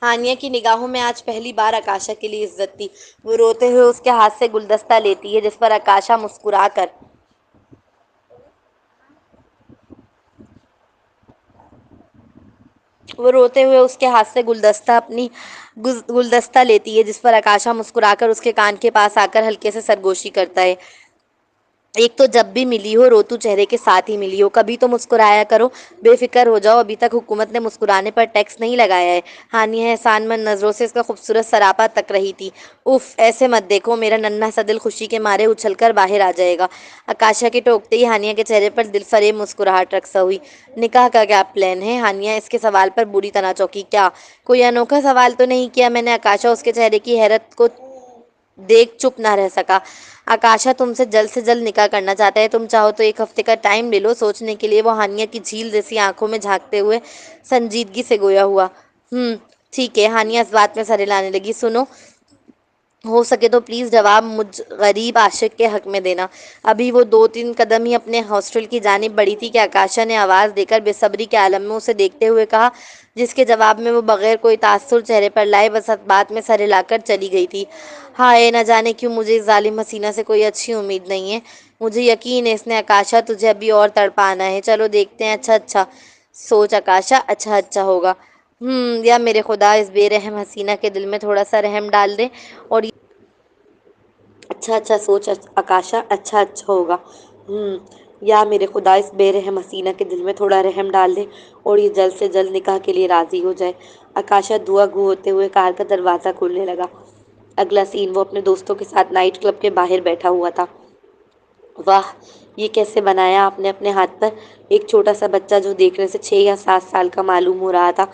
ہانیہ کی نگاہوں میں آج پہلی بار آکاشا کے لیے عزت تھی۔ وہ روتے ہوئے اس کے ہاتھ سے گلدستہ لیتی ہے جس پر آکاشا مسکرا کر وہ روتے ہوئے اس کے ہاتھ سے گلدستہ لیتی ہے جس پر آکاشا مسکرا کر اس کے کان کے پاس آ کر ہلکے سے سرگوشی کرتا ہے۔ ایک تو جب بھی ملی ہو روتو چہرے کے ساتھ ہی ملی ہو، کبھی تو مسکرایا کرو، بے فکر ہو جاؤ، ابھی تک حکومت نے مسکرانے پر ٹیکس نہیں لگایا ہے۔ ہانیہ احسان مند نظروں سے اس کا خوبصورت سراپا تک رہی تھی۔ اف، ایسے مت دیکھو، میرا ننھا سا دل خوشی کے مارے اچھل کر باہر آ جائے گا۔ آکاشا کے ٹوکتے ہی ہانیہ کے چہرے پر دل فریب مسکراہٹ رقص ہوئی۔ نکاح کا کیا پلان ہے؟ ہانیہ اس کے سوال پر بری طرح چونکی۔ کیا کوئی انوکھا سوال تو نہیں کیا میں نے؟ آکاشا اس کے چہرے کی حیرت کو دیکھ چپ نہ رہ سکا۔ آکاشا تم سے جلد نکاح کرنا چاہتا ہے، تم چاہو تو 1 ہفتے کا ٹائم لے لو سوچنے کے لیے۔ وہ ہانیہ کی جھیل جیسی آنکھوں میں جھانکتے ہوئے سنجیدگی سے گویا ہوا۔ ٹھیک ہے، ہانیہ اس بات میں سر ہلانے لگی۔ سنو، ہو سکے تو پلیز جواب مجھ غریب عاشق کے حق میں دینا۔ ابھی وہ 2-3 قدم ہی اپنے ہاسٹل کی جانب بڑھی تھی کہ آکاشا نے آواز دے کر بے صبری کے عالم میں اسے دیکھتے ہوئے کہا، جس کے جواب میں وہ بغیر کوئی تاثر چہرے پر لائے بس بات میں سر ہلا کر چلی گئی تھی۔ ہائے، نہ جانے کیوں مجھے اس ظالم حسینہ سے کوئی اچھی امید نہیں ہے۔ مجھے یقین ہے اس نے آکاشا تجھے ابھی اور تڑپانا ہے۔ چلو دیکھتے ہیں۔ اچھا اچھا سوچ آکاشا، اچھا اچھا ہوگا۔ یا میرے خدا اس بے رحم حسینہ کے دل میں تھوڑا سا رحم ڈال دے اور اچھا اچھا سوچ آکاشا، اچھا اچھا ہوگا۔ یا میرے خدا اس بے رحم حسینہ کے دل میں تھوڑا رحم ڈال دے اور یہ جلد سے جلد نکاح کے لیے راضی ہو جائے۔ آکاشا دعا گو ہوتے ہوئے کار کا دروازہ کھولنے لگا۔ اگلا سین وہ اپنے دوستوں کے ساتھ نائٹ کلب کے باہر بیٹھا ہوا تھا۔ واہ، یہ کیسے بنایا آپ نے اپنے ہاتھ پر؟ ایک چھوٹا سا بچہ جو دیکھنے سے 6 یا 7 سال کا معلوم ہو رہا تھا،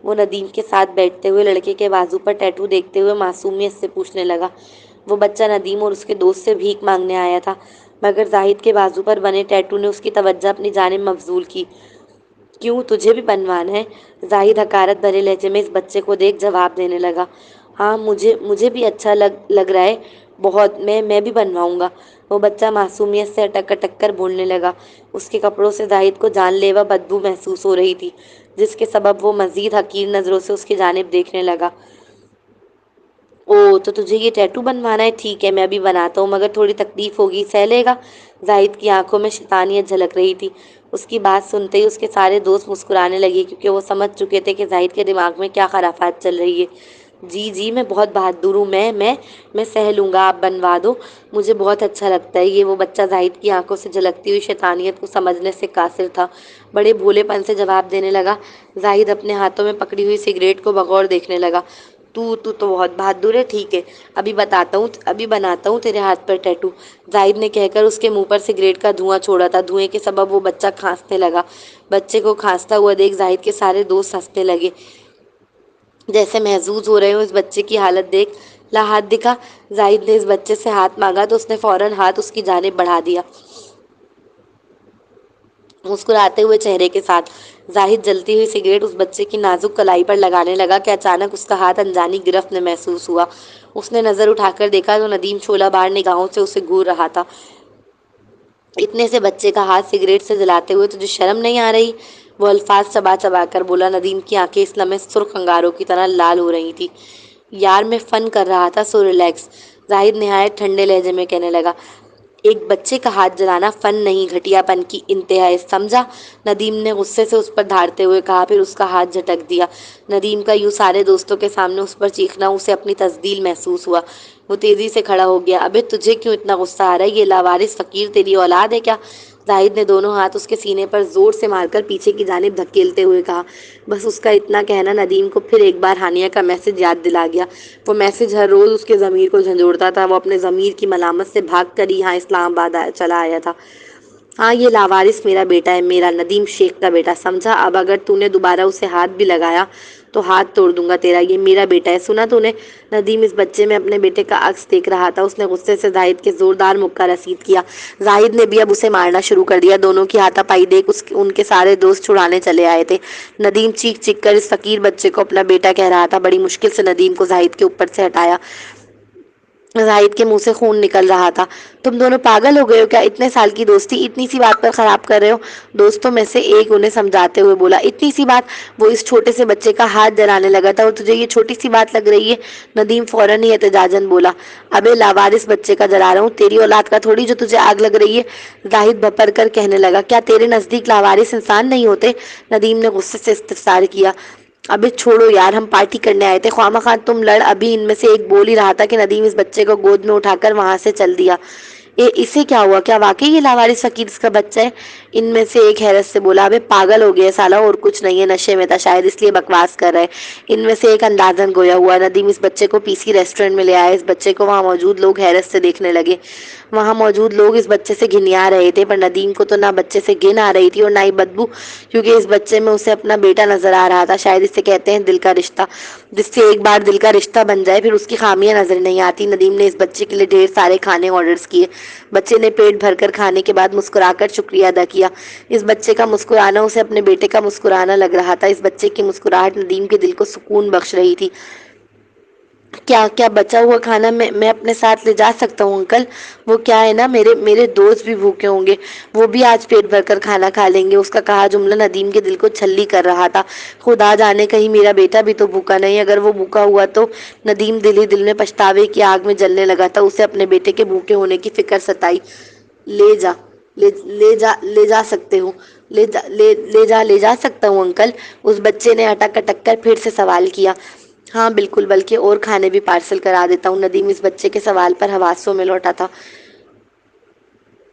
وہ ندیم کے ساتھ بیٹھتے ہوئے لڑکے کے بازو پر ٹیٹو دیکھتے ہوئے معصومیت سے پوچھنے لگا۔ وہ بچہ ندیم اور اس کے دوست سے بھیک مانگنے آیا تھا، مگر زاہد کے بازو پر بنے ٹیٹو نے اس کی توجہ اپنی جانب مبذول کی۔ کیوں، تجھے بھی بنوانا ہے؟ زاہد حقارت بھرے لہجے میں اس بچے کو دیکھ جواب دینے لگا۔ ہاں، مجھے بھی اچھا لگ رہا ہے بہت، میں بھی بنواؤں گا۔ وہ بچہ معصومیت سے اٹک اٹک کر بولنے لگا۔ اس کے کپڑوں سے زاہد کو جان لیوا بدبو محسوس ہو رہی تھی، جس کے سبب وہ مزید حقیر نظروں سے اس کی جانب دیکھنے لگا۔ او، تو تجھے یہ ٹیٹو بنوانا ہے؟ ٹھیک ہے، میں بھی بناتا ہوں، مگر تھوڑی تکلیف ہوگی، سہ لے گا؟ زاہد کی آنکھوں میں شیطانیت جھلک رہی تھی۔ اس کی بات سنتے ہی اس کے سارے دوست مسکرانے لگے، کیونکہ وہ سمجھ چکے تھے کہ زاہد کے دماغ میں کیا خرافات چل رہی ہے۔ جی میں بہت بہادر ہوں، میں سہ لوں گا، آپ بنوا دو، مجھے بہت اچھا لگتا ہے یہ۔ وہ بچہ زاہد کی آنکھوں سے جھلکتی ہوئی شیطانیت کو سمجھنے سے قاصر تھا، بڑے بھولے پن سے جواب دینے لگا۔ زاہد اپنے ہاتھوں میں پکڑی ہوئی سگریٹ کو بغور دیکھنے لگا۔ تو بہت بہادر ہے، ٹھیک ہے، ابھی بناتا ہوں تیرے ہاتھ پر ٹیٹو، زاہد نے کہہ کر اس کے منہ پر سگریٹ کا دھواں چھوڑا تھا۔ دھوئیں کے سبب وہ بچہ کھانسنے لگا۔ بچے کو کھانستا ہوا دیکھ زاہد کے سارے دوست ہنسنے لگے، جیسے محظوظ ہو رہے ہوں اس بچے کی حالت دیکھ۔ لا ہاتھ دکھا۔ زاہد نے اس بچے سے ہاتھ مانگا تو اس نے فوراً ہاتھ اس کی جانب بڑھا دیا، مسکراتے ہوئے چہرے کے ساتھ۔ زاہد جلتی ہوئی سگریٹ اس بچے کی نازک کلائی پر لگانے لگا کہ اچانک اس کا ہاتھ انجانی گرفت میں محسوس ہوا۔ اس نے نظر اٹھا کر دیکھا تو ندیم شعلہ بار نگاہوں سے اسے گھور رہا تھا۔ اتنے سے بچے کا ہاتھ سگریٹ سے جلاتے ہوئے تجھے شرم نہیں آ رہی؟ وہ الفاظ چبا چبا کر بولا۔ ندیم کی آنکھیں اس لمحے سرخ انگاروں کی طرح لال ہو رہی تھی۔ یار، میں فن کر رہا تھا، سو ریلیکس، زاہد نہایت ٹھنڈے لہجے میں کہنے لگا۔ ایک بچے کا ہاتھ جلانا فن نہیں، گھٹیا پن کی انتہا ہے، سمجھا؟ ندیم نے غصے سے اس پر دھاڑتے ہوئے کہا، پھر اس کا ہاتھ جھٹک دیا۔ ندیم کا یوں سارے دوستوں کے سامنے اس پر چیخنا اسے اپنی تزدیل محسوس ہوا۔ وہ تیزی سے کھڑا ہو گیا۔ ابے تجھے کیوں اتنا غصہ آ رہا ہے؟ یہ لاوارث فقیر تیری اولاد ہے کیا؟ زاہد نے دونوں ہاتھ اس کے سینے پر زور سے مار کر پیچھے کی جانب دھکیلتے ہوئے کہا۔ بس اس کا اتنا کہنا ندیم کو پھر ایک بار ہانیہ کا میسج یاد دلا گیا۔ وہ میسج ہر روز اس کے ضمیر کو جھنجھوڑتا تھا۔ وہ اپنے ضمیر کی ملامت سے بھاگ کر یہاں اسلام آباد چلا آیا تھا۔ ہاں، یہ لاوارث میرا بیٹا ہے، میرا ندیم شیخ کا بیٹا، سمجھا؟ اب اگر تو نے دوبارہ اسے ہاتھ بھی لگایا تو ہاتھ توڑ دوں گا تیرا۔ یہ میرا بیٹا ہے، سنا تو نے؟ ندیم اس بچے میں اپنے بیٹے کا عکس دیکھ رہا تھا۔ اس نے غصے سے زاہد کے زوردار مکہ رسید کیا۔ زاہد نے بھی اب اسے مارنا شروع کر دیا۔ دونوں کی ہاتھا پائی دیکھ ان کے سارے دوست چھڑانے چلے آئے تھے۔ ندیم چیخ چیخ کر اس فقیر بچے کو اپنا بیٹا کہہ رہا تھا۔ بڑی مشکل سے ندیم کو زاہد کے اوپر سے ہٹایا۔ زاہد کے منہ سے خون نکل رہا تھا۔ تم دونوں پاگل ہو گئے ہو کیا؟ اتنے سال کی دوستی اتنی سی بات پر خراب کر رہے ہو؟ دوستوں میں سے ایک انہیں سمجھاتے ہوئے بولا۔ اتنی سی بات؟ وہ اس چھوٹے سے بچے کا ہاتھ جلانے لگا تھا اور تجھے یہ چھوٹی سی بات لگ رہی ہے؟ ندیم فوراً ہی احتجاجاً بولا۔ ابے لاوارث بچے کا جلا رہا ہوں، تیری اولاد کا تھوڑی جو تجھے آگ لگ رہی ہے، زاہد بھپر کر کہنے لگا۔ کیا تیرے نزدیک لاوارث انسان نہیں ہوتے؟ ندیم نے غصے سے استفسار کیا۔ ابے چھوڑو یار، ہم پارٹی کرنے آئے تھے، خواہ مخواہ تم لڑ۔ ابھی ان میں سے ایک بول ہی رہا تھا کہ ندیم اس بچے کو گود میں اٹھا کر وہاں سے چل دیا۔ اسے کیا ہوا؟ کیا واقعی یہ لاوارث فقیر اس کا بچہ ہے؟ ان میں سے ایک حیرت سے بولا۔ ابے پاگل ہو گیا سالا، اور کچھ نہیں ہے، نشے میں تھا شاید، اس لیے بکواس کر رہا ہے۔ ان میں سے ایک اندازن گویا ہوا۔ ندیم اس بچے کو پی سی ریسٹورنٹ میں لے آیا۔ اس بچے کو وہاں موجود لوگ حیرت سے دیکھنے لگے۔ وہاں موجود لوگ اس بچے سے گھنیا رہے تھے، پر ندیم کو تو نہ بچے سے گھن آ رہی تھی اور نہ ہی بدبو، کیونکہ اس بچے میں اسے اپنا بیٹا نظر آ رہا تھا۔ شاید اسے کہتے ہیں دل کا رشتہ، جس سے ایک بار دل کا رشتہ بن جائے پھر اس کی خامیاں نظر نہیں آتی۔ ندیم نے اس بچے کے لیے ڈھیر سارے کھانے آرڈرز کیے۔ بچے نے پیٹ بھر کر کھانے کے بعد مسکرا کر شکریہ ادا کیا۔ اس بچے کا مسکرانا اسے اپنے بیٹے کا مسکرانا لگ رہا تھا۔ اس بچے کی مسکراہٹ ندیم کے دل کو سکون بخش رہی تھی۔ کیا کیا بچا ہوا کھانا میں اپنے ساتھ لے جا سکتا ہوں انکل؟ وہ کیا ہے نا، میرے دوست بھی بھوکے ہوں گے، وہ بھی آج پیٹ بھر کر کھانا کھا لیں گے۔ اس کا کہا جملہ ندیم کے دل کو چھلی کر رہا تھا۔ خدا جانے کہیں میرا بیٹا بھی تو بھوکا نہیں، اگر وہ بھوکا ہوا تو؟ ندیم دل ہی دل میں پچھتاوے کی آگ میں جلنے لگا تھا۔ اسے اپنے بیٹے کے بھوکے ہونے کی فکر ستائی۔ لے جا لے جا سکتے ہو؟ لے جا سکتا ہوں انکل؟ اس بچے نے اٹک اٹک کر پھر سے سوال کیا۔ ہاں بالکل، بلکہ اور کھانے بھی پارسل کرا دیتا ہوں۔ ندیم اس بچے کے سوال پر حواسوں میں لوٹا تھا،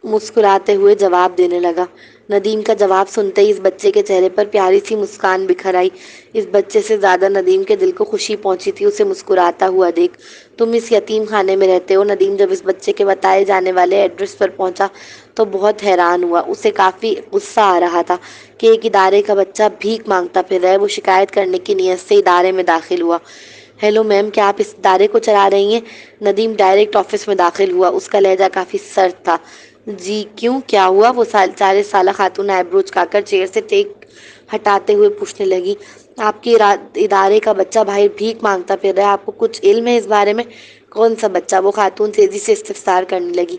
مسکراتے ہوئے جواب دینے لگا۔ ندیم کا جواب سنتے ہی اس بچے کے چہرے پر پیاری سی مسکان بکھر آئی۔ اس بچے سے زیادہ ندیم کے دل کو خوشی پہنچی تھی اسے مسکراتا ہوا دیکھ۔ تم اس یتیم خانے میں رہتے ہو؟ ندیم جب اس بچے کے بتائے جانے والے ایڈریس پر پہنچا تو بہت حیران ہوا۔ اسے کافی غصہ آ رہا تھا کہ ایک ادارے کا بچہ بھیک مانگتا پھر رہا ہے۔ وہ شکایت کرنے کی نیت سے ادارے میں داخل ہوا۔ ہیلو میم، کیا آپ اس ادارے کو چلا رہی ہیں؟ ندیم ڈائریکٹ آفس میں داخل ہوا۔ اس کا لہجہ کافی سرد تھا۔ جی کیوں، کیا ہوا؟ وہ 40 سالہ خاتون آئیبرو جھکا کر چیئر سے ٹیک ہٹاتے ہوئے پوچھنے لگی۔ آپ کے ادارے کا بچہ باہر بھیک مانگتا پھر رہا ہے، آپ کو کچھ علم ہے اس بارے میں؟ کون سا بچہ؟ وہ خاتون تیزی سے استفسار کرنے لگی۔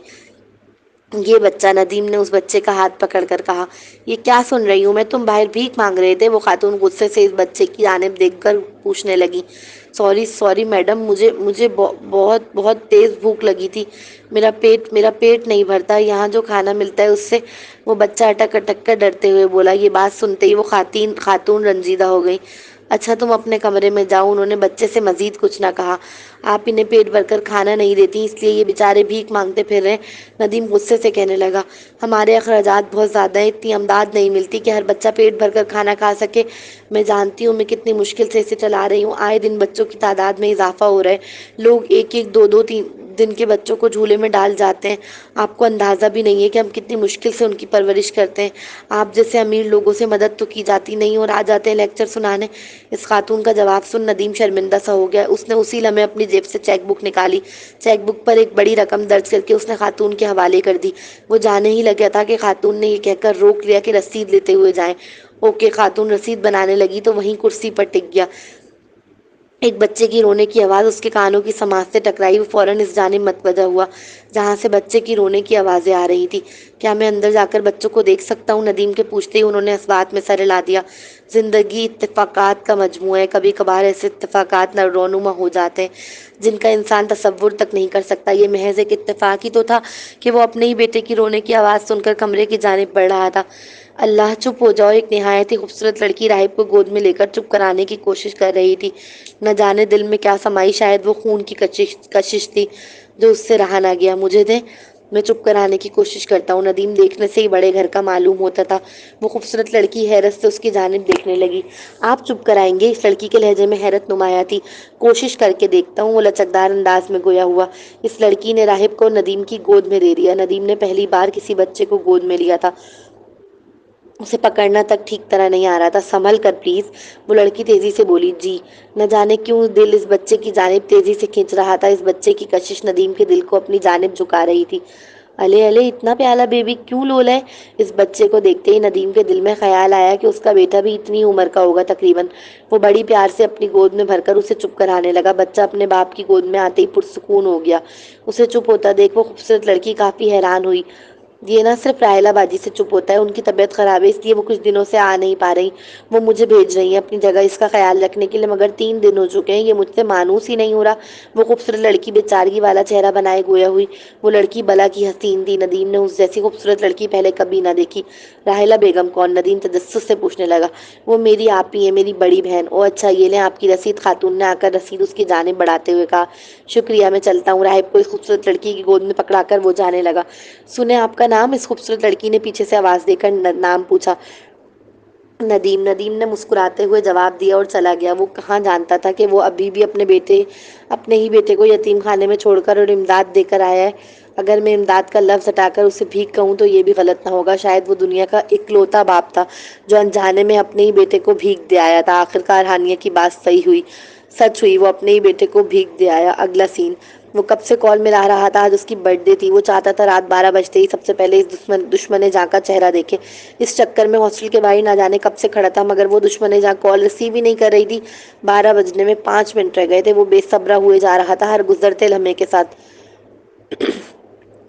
یہ بچہ، ندیم نے اس بچے کا ہاتھ پکڑ کر کہا۔ یہ کیا سن رہی ہوں میں، تم باہر بھیک مانگ رہے تھے؟ وہ خاتون غصے سے اس بچے کی جانب دیکھ کر پوچھنے لگی۔ سوری میڈم، مجھے بہت بہت تیز بھوک لگی تھی، میرا پیٹ نہیں بھرتا یہاں جو کھانا ملتا ہے اس سے۔ وہ بچہ اٹک اٹک کر ڈرتے ہوئے بولا۔ یہ بات سنتے ہی وہ خاتون رنجیدہ ہو گئی۔ اچھا تم اپنے کمرے میں جاؤ، انہوں نے بچے سے مزید کچھ نہ کہا۔ آپ انہیں پیٹ بھر کر کھانا نہیں دیتی اس لیے یہ بیچارے بھیک مانگتے پھر رہے ہیں، ندیم غصے سے کہنے لگا۔ ہمارے اخراجات بہت زیادہ ہیں، اتنی امداد نہیں ملتی کہ ہر بچہ پیٹ بھر کر کھانا کھا سکے۔ میں جانتی ہوں میں کتنی مشکل سے اسے چلا رہی ہوں، آئے دن بچوں کی تعداد میں اضافہ ہو رہا ہے، لوگ ایک ایک دو دو تین دن کے بچوں کو جھولے میں ڈال جاتے ہیں۔ آپ کو اندازہ بھی نہیں ہے کہ ہم کتنی مشکل سے ان کی پرورش کرتے ہیں۔ آپ جیسے امیر لوگوں سے مدد تو کی جاتی نہیں اور آ جاتے ہیں لیکچر سنانے۔ اس خاتون کا جواب سن ندیم شرمندہ سا ہو گیا۔ اس نے اسی لمحے اپنی جیب سے چیک بک نکالی۔ چیک بک پر ایک بڑی رقم درج کر کے اس نے خاتون کے حوالے کر دی۔ وہ جانے ہی لگا تھا کہ خاتون نے یہ کہہ کر روک لیا کہ رسید لیتے ہوئے جائیں۔ اوکے، خاتون رسید بنانے لگی تو وہیں کرسی پر ٹک گیا۔ ایک بچے کی رونے کی آواز اس کے کانوں کی سماعت سے ٹکرائی۔ وہ فوراً اس جانب متوجہ ہوا جہاں سے بچے کی رونے کی آوازیں آ رہی تھی۔ کیا میں اندر جا کر بچوں کو دیکھ سکتا ہوں؟ ندیم کے پوچھتے ہی انہوں نے اس بات میں سر ہلا دیا۔ زندگی اتفاقات کا مجموعہ ہے، کبھی کبھار ایسے اتفاقات رونما ہو جاتے ہیں جن کا انسان تصور تک نہیں کر سکتا۔ یہ محض ایک اتفاق ہی تو تھا کہ وہ اپنے ہی بیٹے کی رونے کی آواز سن کر کمرے کی جانب بڑھ رہا تھا۔ اللہ چپ ہو جاؤ، ایک نہایت ہی خوبصورت لڑکی راہب کو گود میں لے کر چپ کرانے کی کوشش کر رہی تھی۔ نہ جانے دل میں کیا سمائی، شاید وہ خون کی کشش تھی جو اس سے رہا نہ گیا۔ مجھے دیں، میں چپ کرانے کی کوشش کرتا ہوں۔ ندیم دیکھنے سے ہی بڑے گھر کا معلوم ہوتا تھا۔ وہ خوبصورت لڑکی حیرت سے اس کی جانب دیکھنے لگی۔ آپ چپ کرائیں گے؟ اس لڑکی کے لہجے میں حیرت نمایاں تھی۔ کوشش کر کے دیکھتا ہوں، وہ لچکدار انداز میں گویا ہوا۔ اس لڑکی نے راہب کو ندیم کی گود میں دے دیا۔ ندیم نے پہلی بار کسی بچے کو گود میں لیا تھا، اسے پکڑنا تک ٹھیک طرح نہیں آ رہا تھا۔ سنبھل کر پلیز، وہ لڑکی تیزی سے بولی۔ جی۔ نہ جانے کیوں دل اس بچے کی جانب تیزی سے کھنچ رہا تھا۔ اس بچے کی کشش ندیم کے دل کو اپنی جانب جھکا رہی تھی۔ الے الے، اتنا پیارا بیبی کیوں لولا ہے؟ اس بچے کو دیکھتے ہی ندیم کے دل میں خیال آیا کہ اس کا بیٹا بھی اتنی عمر کا ہوگا تقریباً۔ وہ بڑی پیار سے اپنی گود میں بھر کر اسے چپ کرانے لگا۔ بچہ اپنے باپ کی گود میں آتے ہی پرسکون ہو گیا۔ اسے چپ ہوتا دیکھ وہ خوبصورت لڑکی کافی حیران ہوئی۔ یہ نہ صرف راہیلہ باجی سے چپ ہوتا ہے، ان کی طبیعت خراب ہے اس لیے وہ کچھ دنوں سے آ نہیں پا رہی۔ وہ مجھے بھیج رہی ہیں اپنی جگہ اس کا خیال رکھنے کے لیے، مگر 3 دن ہو چکے ہیں، یہ مجھ سے مانوس ہی نہیں ہو رہا۔ وہ خوبصورت لڑکی بیچارگی والا چہرہ بنائے گویا ہوئی۔ وہ لڑکی بلا کی حسین تھی، ندیم نے اس جیسی خوبصورت لڑکی پہلے کبھی نہ دیکھی۔ راہیلہ بیگم کون؟ ندیم تجسس سے پوچھنے لگا۔ وہ میری آپی ہیں، میری بڑی بہن۔ او اچھا، یہ لیں آپ کی رسید۔ خاتون نے آ کر رسید اس کی جانب بڑھاتے ہوئے کہا۔ شکریہ، میں چلتا ہوں۔ راہب کو اس خوبصورت لڑکی کی گود میں پکڑا کر وہ جانے لگا۔ سنیں آپ کا نام؟ اس خوبصورت لڑکی نے پیچھے سے آواز دے کر نام پوچھا۔ ندیم نے مسکراتے ہوئے جواب دیا اور چلا گیا۔ وہ کہاں جانتا تھا کہ وہ ابھی بھی اپنے ہی بیٹے کو یتیم خانے میں چھوڑ کر اور امداد دے کر آیا ہے۔ اگر میں امداد کا لفظ ہٹا کر اسے بھیک کہوں تو یہ بھی غلط نہ ہوگا۔ شاید وہ دنیا کا اکلوتا باپ تھا جو انجانے میں اپنے ہی بیٹے کو بھیک دے آیا تھا۔ آخرکار ہانیہ کی بات سچ ہوئی، وہ اپنے ہی بیٹے کو بھیک دے آیا۔ اگلا سین۔ وہ کب سے کال ملا رہا تھا، آج اس کی برتھ ڈے تھی، وہ چاہتا تھا رات 12 بجتے ہی سب سے پہلے اس دشمن جاں کا چہرہ دیکھے۔ اس چکر میں ہاسٹل کے باہر نہ جانے کب سے کھڑا تھا، مگر وہ دشمن جاں کال ریسیو ہی نہیں کر رہی تھی۔ 12 بجنے میں 5 منٹ رہ گئے تھے، وہ بے صبرا ہوئے جا رہا تھا ہر گزرتے لمحے کے ساتھ۔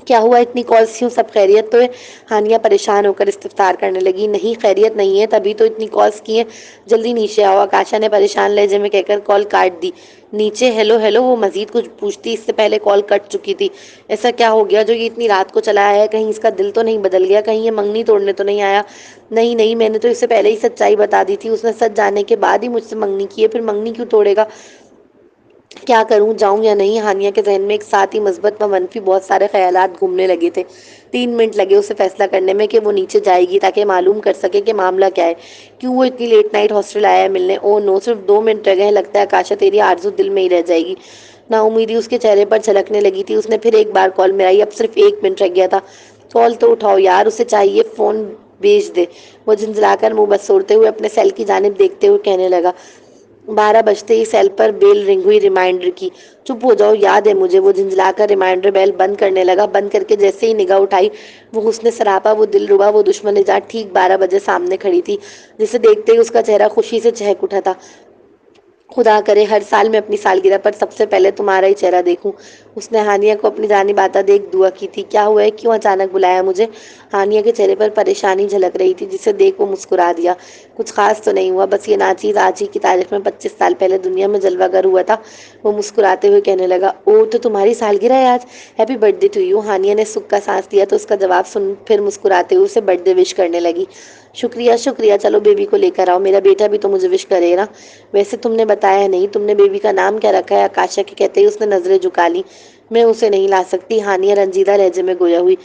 کیا ہوا، اتنی کالز کیوں، سب خیریت تو ہے؟ ہانیہ پریشان ہو کر استفسار کرنے لگی۔ نہیں خیریت نہیں ہے، تبھی تو اتنی کالز کی ہیں، جلدی نیچے آؤ، آکاشا نے پریشان لہجے میں کہہ کر کال کاٹ دی۔ نیچے ہیلو ہیلو، وہ مزید کچھ پوچھتی، اس سے پہلے کال کٹ چکی تھی۔ ایسا کیا ہو گیا جو یہ اتنی رات کو چلا آیا ہے؟ کہیں اس کا دل تو نہیں بدل گیا؟ کہیں یہ منگنی توڑنے تو نہیں آیا؟ نہیں نہیں، میں نے تو اس سے پہلے ہی سچائی بتا دی تھی، اس نے سچ جاننے کے بعد ہی مجھ سے منگنی کی ہے، پھر منگنی کیوں توڑے گا؟ کیا کروں، جاؤں یا نہیں؟ ہانیہ کے ذہن میں ایک ساتھ ہی مثبت و منفی بہت سارے خیالات گھومنے لگے تھے۔ 3 منٹ لگے اسے فیصلہ کرنے میں کہ وہ نیچے جائے گی تاکہ معلوم کر سکے کہ معاملہ کیا ہے، کیوں وہ اتنی لیٹ نائٹ ہاسٹل آیا ہے ملنے۔ او نو، صرف 2 منٹ رہ گئے ہیں، لگتا ہے آکاشا تیری آرزو دل میں ہی رہ جائے گی۔ نا امیدی اس کے چہرے پر چھلکنے لگی تھی۔ اس نے پھر ایک بار کال ملائی، اب صرف 1 منٹ رہ گیا تھا۔ کال تو اٹھاؤ یار، اسے چاہیے فون بھیج دے۔ وہ جھنجھلا کر منہ بسوڑتے ہوئے اپنے سیل کی جانب دیکھتے ہوئے کہنے لگا۔ 12 بجتے ہی سیل پر بیل رنگ ہوئی، ریمائنڈر کی۔ چپ ہو جاؤ، یاد ہے مجھے، وہ جھنجھلا کر ریمائنڈر بیل بند کرنے لگا۔ بند کر کے جیسے ہی نگاہ اٹھائی، وہ حسن سراپا، وہ دلربا، وہ دشمن جاں ٹھیک 12 بجے سامنے کھڑی تھی، جسے دیکھتے ہی اس کا چہرہ خوشی سے چہک اٹھا تھا۔ خدا کرے ہر سال میں اپنی سالگرہ پر سب سے پہلے تمہارا ہی چہرہ دیکھوں۔ اس نے ہانیہ کو اپنی جانب آتا دیکھ دعا کی تھی۔ کیا ہوا ہے، کیوں اچانک بلایا مجھے؟ ہانیہ کے چہرے پر پریشانی جھلک رہی تھی، جسے دیکھ وہ مسکرا دیا۔ کچھ خاص تو نہیں ہوا، بس یہ ناچیز آج ہی کی تاریخ میں 25 سال پہلے دنیا میں جلوہ گر ہوا تھا۔ وہ مسکراتے ہوئے کہنے لگا۔ او، تو تمہاری سالگرہ ہے آج؟ Happy birthday to you. Haniya نے سکھ کا سانس لیا تو اس کا جواب سن پھر مسکراتے ہوئے اسے برتھ ڈے وش کرنے لگی۔ شکریہ شکریہ، چلو بیبی کو لے کر آؤ، میرا بیٹا بھی تو مجھے وش کرے نا۔ ویسے تم نے بتایا نہیں، تم نے بیبی کا نام کیا رکھا ہے؟ آکاشا کے کہتے ہی اس نے نظریں جھکا لی۔ میں اسے نہیں لا سکتی، ہانیہ رنجیدہ لہجے میں گویا ہوئی۔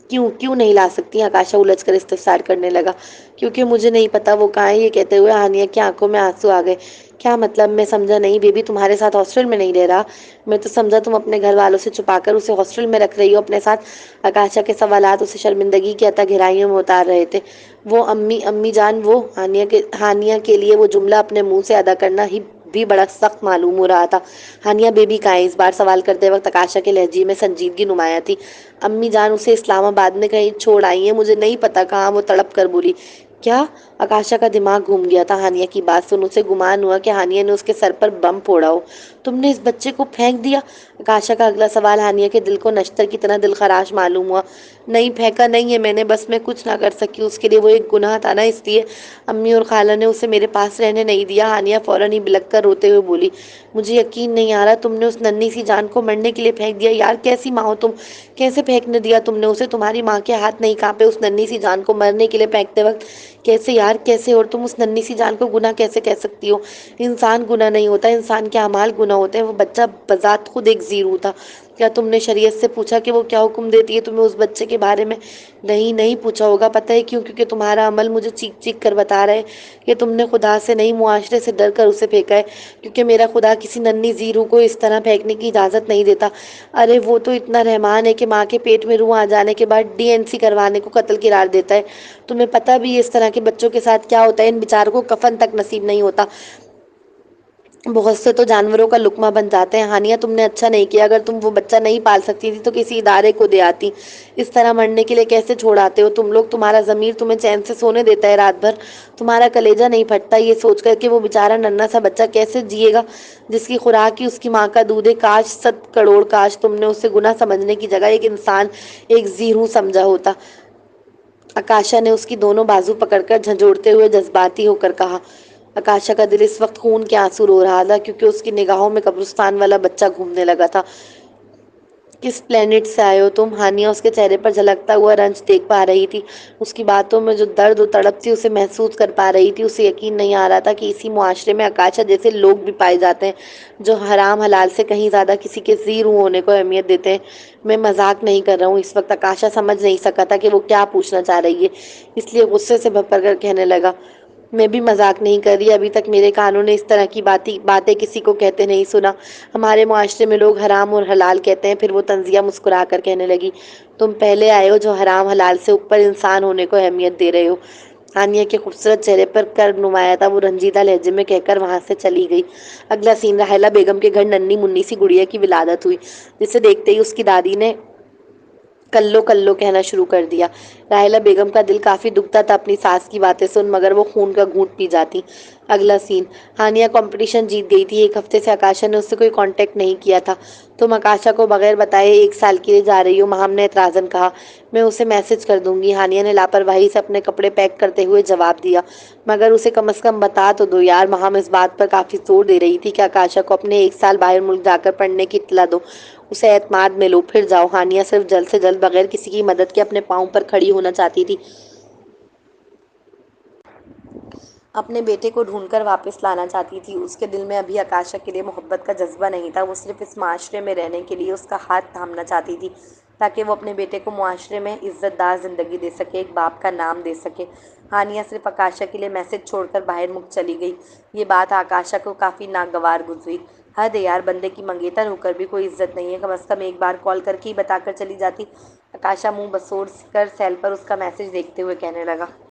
کیوں نہیں لا سکتی؟ آکاشا الجھ کر استفسار کرنے لگا۔ کیونکہ مجھے نہیں پتا وہ کہاں ہے۔ یہ کہتے ہوئے ہانیہ کی آنکھوں میں آنسو آ گئے۔ کیا مطلب، میں سمجھا نہیں، بیبی تمہارے ساتھ ہاسٹل میں نہیں رہ رہا؟ میں تو سمجھا تم اپنے گھر والوں سے چھپا کر اسے ہاسٹل میں رکھ رہی ہو اپنے ساتھ۔ آکاشا کے سوالات اسے شرمندگی کی عطا گہرائیوں میں اتار رہے تھے۔ وہ امی جان، وہ ہانیہ کے لیے وہ جملہ اپنے منہ سے ادا کرنا ہی بھی بڑا سخت معلوم ہو رہا تھا۔ ہانیہ بیبی کہاں ہے؟ اس بار سوال کرتے وقت آکاشا کے لہجے میں سنجیدگی نمایاں تھی۔ امی جان اسے اسلام آباد میں کہیں چھوڑ آئی ہیں، مجھے نہیں پتا کہاں، وہ تڑپ کر بولی۔ کیا؟ آکاشا کا دماغ گھوم گیا تھا ہانیہ کی بات سن۔ اسے گمان ہوا کہ ہانیہ نے اس کے سر پر بم پھوڑا ہو۔ تم نے اس بچے کو پھینک دیا؟ آکاشا کا اگلا سوال ہانیہ کے دل کو نشتر کی طرح دل خراش معلوم ہوا۔ نہیں پھینکا نہیں ہے میں نے، بس میں کچھ نہ کر سکی، اس کے لیے وہ ایک گناہ تھا نا، اس لیے امی اور خالہ نے اسے میرے پاس رہنے نہیں دیا۔ ہانیہ فوراً ہی بلک کر روتے ہوئے بولی۔ مجھے یقین نہیں آ رہا، تم نے اس ننھی سی جان کو مرنے کے لیے پھینک دیا؟ یار کیسی ماں ہو تم، کیسے پھینکنے دیا تم نے اسے؟ تمہاری ماں کے ہاتھ نہیں کانپے اس ننھی سی جان کو مرنے کے لیے پھینکتے وقت؟ کیسے یار کیسے؟ اور تم اس ننھی سی جان کو گناہ کیسے کہہ سکتی ہو؟ انسان گناہ نہیں ہوتا، انسان کے اعمال گناہ ہوتے ہیں۔ وہ بچہ بذات خود ایک زیرو تھا۔ کیا تم نے شریعت سے پوچھا کہ وہ کیا حکم دیتی ہے تمہیں اس بچے کے بارے میں؟ نہیں پوچھا ہوگا، پتہ ہے کیوں؟ کیونکہ تمہارا عمل مجھے چیخ چیخ کر بتا رہا ہے کہ تم نے خدا سے نہیں، معاشرے سے ڈر کر اسے پھینکا ہے، کیونکہ میرا خدا کسی ننھی زیرو کو اس طرح پھینکنے کی اجازت نہیں دیتا۔ ارے وہ تو اتنا رحمان ہے کہ ماں کے پیٹ میں روح آ جانے کے بعد DNC کروانے کو قتل قرار دیتا ہے۔ تمہیں پتہ بھی ہے اس طرح کے بچوں کے ساتھ کیا ہوتا ہے؟ ان بیچاروں کو کفن تک نصیب نہیں ہوتا، بہت سے تو جانوروں کا لقمہ بن جاتے ہیں۔ ہانیہ تم نے اچھا نہیں کیا، اگر تم وہ بچہ نہیں پال سکتی تھی تو کسی ادارے کو دے آتی۔ اس طرح مرنے کے لیے کیسے چھوڑ آتے ہو تم لوگ؟ تمہارا ضمیر تمہیں چین سے سونے دیتا ہے رات بھر؟ تمہارا کلیجہ نہیں پھٹتا یہ سوچ کر کہ وہ بیچارہ ننھا سا بچہ کیسے جیے گا، جس کی خوراک ہی اس کی ماں کا دودھ ہے؟ کاش، 100 کروڑ کاش تم نے اسے گناہ سمجھنے کی جگہ ایک انسان، ایک زیرو سمجھا ہوتا۔ آکاشا نے اس کی دونوں بازو پکڑ کر جھنجھوڑتے ہوئے جذباتی ہو کر کہا۔ آکاشا کا دل اس وقت خون کے آنسو رو رہا تھا، کیونکہ اس کی نگاہوں میں قبرستان والا بچہ گھومنے لگا تھا۔ کس پلینٹ سے آئے ہو تم؟ ہانیہ اس کے چہرے پر جھلکتا ہوا رنج دیکھ پا رہی تھی، اس کی باتوں میں جو درد و تڑپ تھی اسے محسوس کر پا رہی تھی۔ اسے یقین نہیں آ رہا تھا کہ اسی معاشرے میں آکاشا جیسے لوگ بھی پائے جاتے ہیں جو حرام حلال سے کہیں زیادہ کسی کے زیرو ہونے کو اہمیت دیتے ہیں۔ میں مذاق نہیں کر رہا ہوں۔ اس وقت آکاشا سمجھ نہیں سکا تھا کہ وہ کیا پوچھنا چاہ رہی ہے، اس لیے غصے سے بھر کر کہنے لگا۔ میں بھی مذاق نہیں کر رہی، ابھی تک میرے کانوں نے اس طرح کی باتیں کسی کو کہتے نہیں سنا۔ ہمارے معاشرے میں لوگ حرام اور حلال کہتے ہیں۔ پھر وہ طنزیہ مسکرا کر کہنے لگی۔ تم پہلے آئے ہو جو حرام حلال سے اوپر انسان ہونے کو اہمیت دے رہے ہو۔ ہانیہ کے خوبصورت چہرے پر کرب نمایاں تھا، وہ رنجیدہ لہجے میں کہہ کر وہاں سے چلی گئی۔ اگلا سین، راحیلہ بیگم کے گھر ننھی منی سی گڑیا کی ولادت ہوئی، جسے دیکھتے ہی اس کی دادی نے کلو کلو کہنا شروع کر دیا۔ راحیلہ بیگم کا دل کافی دکھتا تھا اپنی ساس کی باتیں سن، مگر وہ خون کا گھونٹ پی جاتی۔ اگلا سین، ہانیہ کمپٹیشن جیت گئی تھی، ایک ہفتے سے آکاشا نے اس سے کوئی کانٹیکٹ نہیں کیا تھا۔ تم آکاشا کو بغیر بتائے 1 سال کے لیے جا رہی ہو، مہام نے اعتراضاً کہا۔ میں اسے میسج کر دوں گی، ہانیہ نے لاپرواہی سے اپنے کپڑے پیک کرتے ہوئے جواب دیا۔ مگر اسے کم از کم بتا تو دو یار، مہام اس بات پر کافی زور دے رہی تھی کہ آکاشا کو اپنے 1 سال باہر ملک جا کر پڑھنے کی اطلاع دو، اسے اعتماد میں لو، پھر جاؤ۔ ہانیہ صرف جلد سے جلد بغیر کسی کی مدد کے اپنے پاؤں پر کھڑی ہونا چاہتی تھی۔ اپنے بیٹے کو ڈھونڈ کر واپس لانا چاہتی تھی۔ اس کے دل میں ابھی آکاشا کے لیے محبت کا جذبہ نہیں تھا، وہ صرف اس معاشرے میں رہنے کے لیے اس کا ہاتھ تھامنا چاہتی تھی، تاکہ وہ اپنے بیٹے کو معاشرے میں عزت دار زندگی دے سکے، ایک باپ کا نام دے سکے۔ ہانیہ صرف آکاشا کے لیے میسج چھوڑ کر باہر ملک چلی گئی۔ یہ بات آکاشا کو کافی ناگوار گزری۔ حد ہے یار، بندے کی منگیتر ہو کر بھی کوئی عزت نہیں ہے، کم از کم ایک بار کال کر کے ہی بتا کر چلی جاتی۔ آکاشا منہ بسوڑ کر سیل پر اس کا میسج دیکھتے ہوئے کہنے لگا۔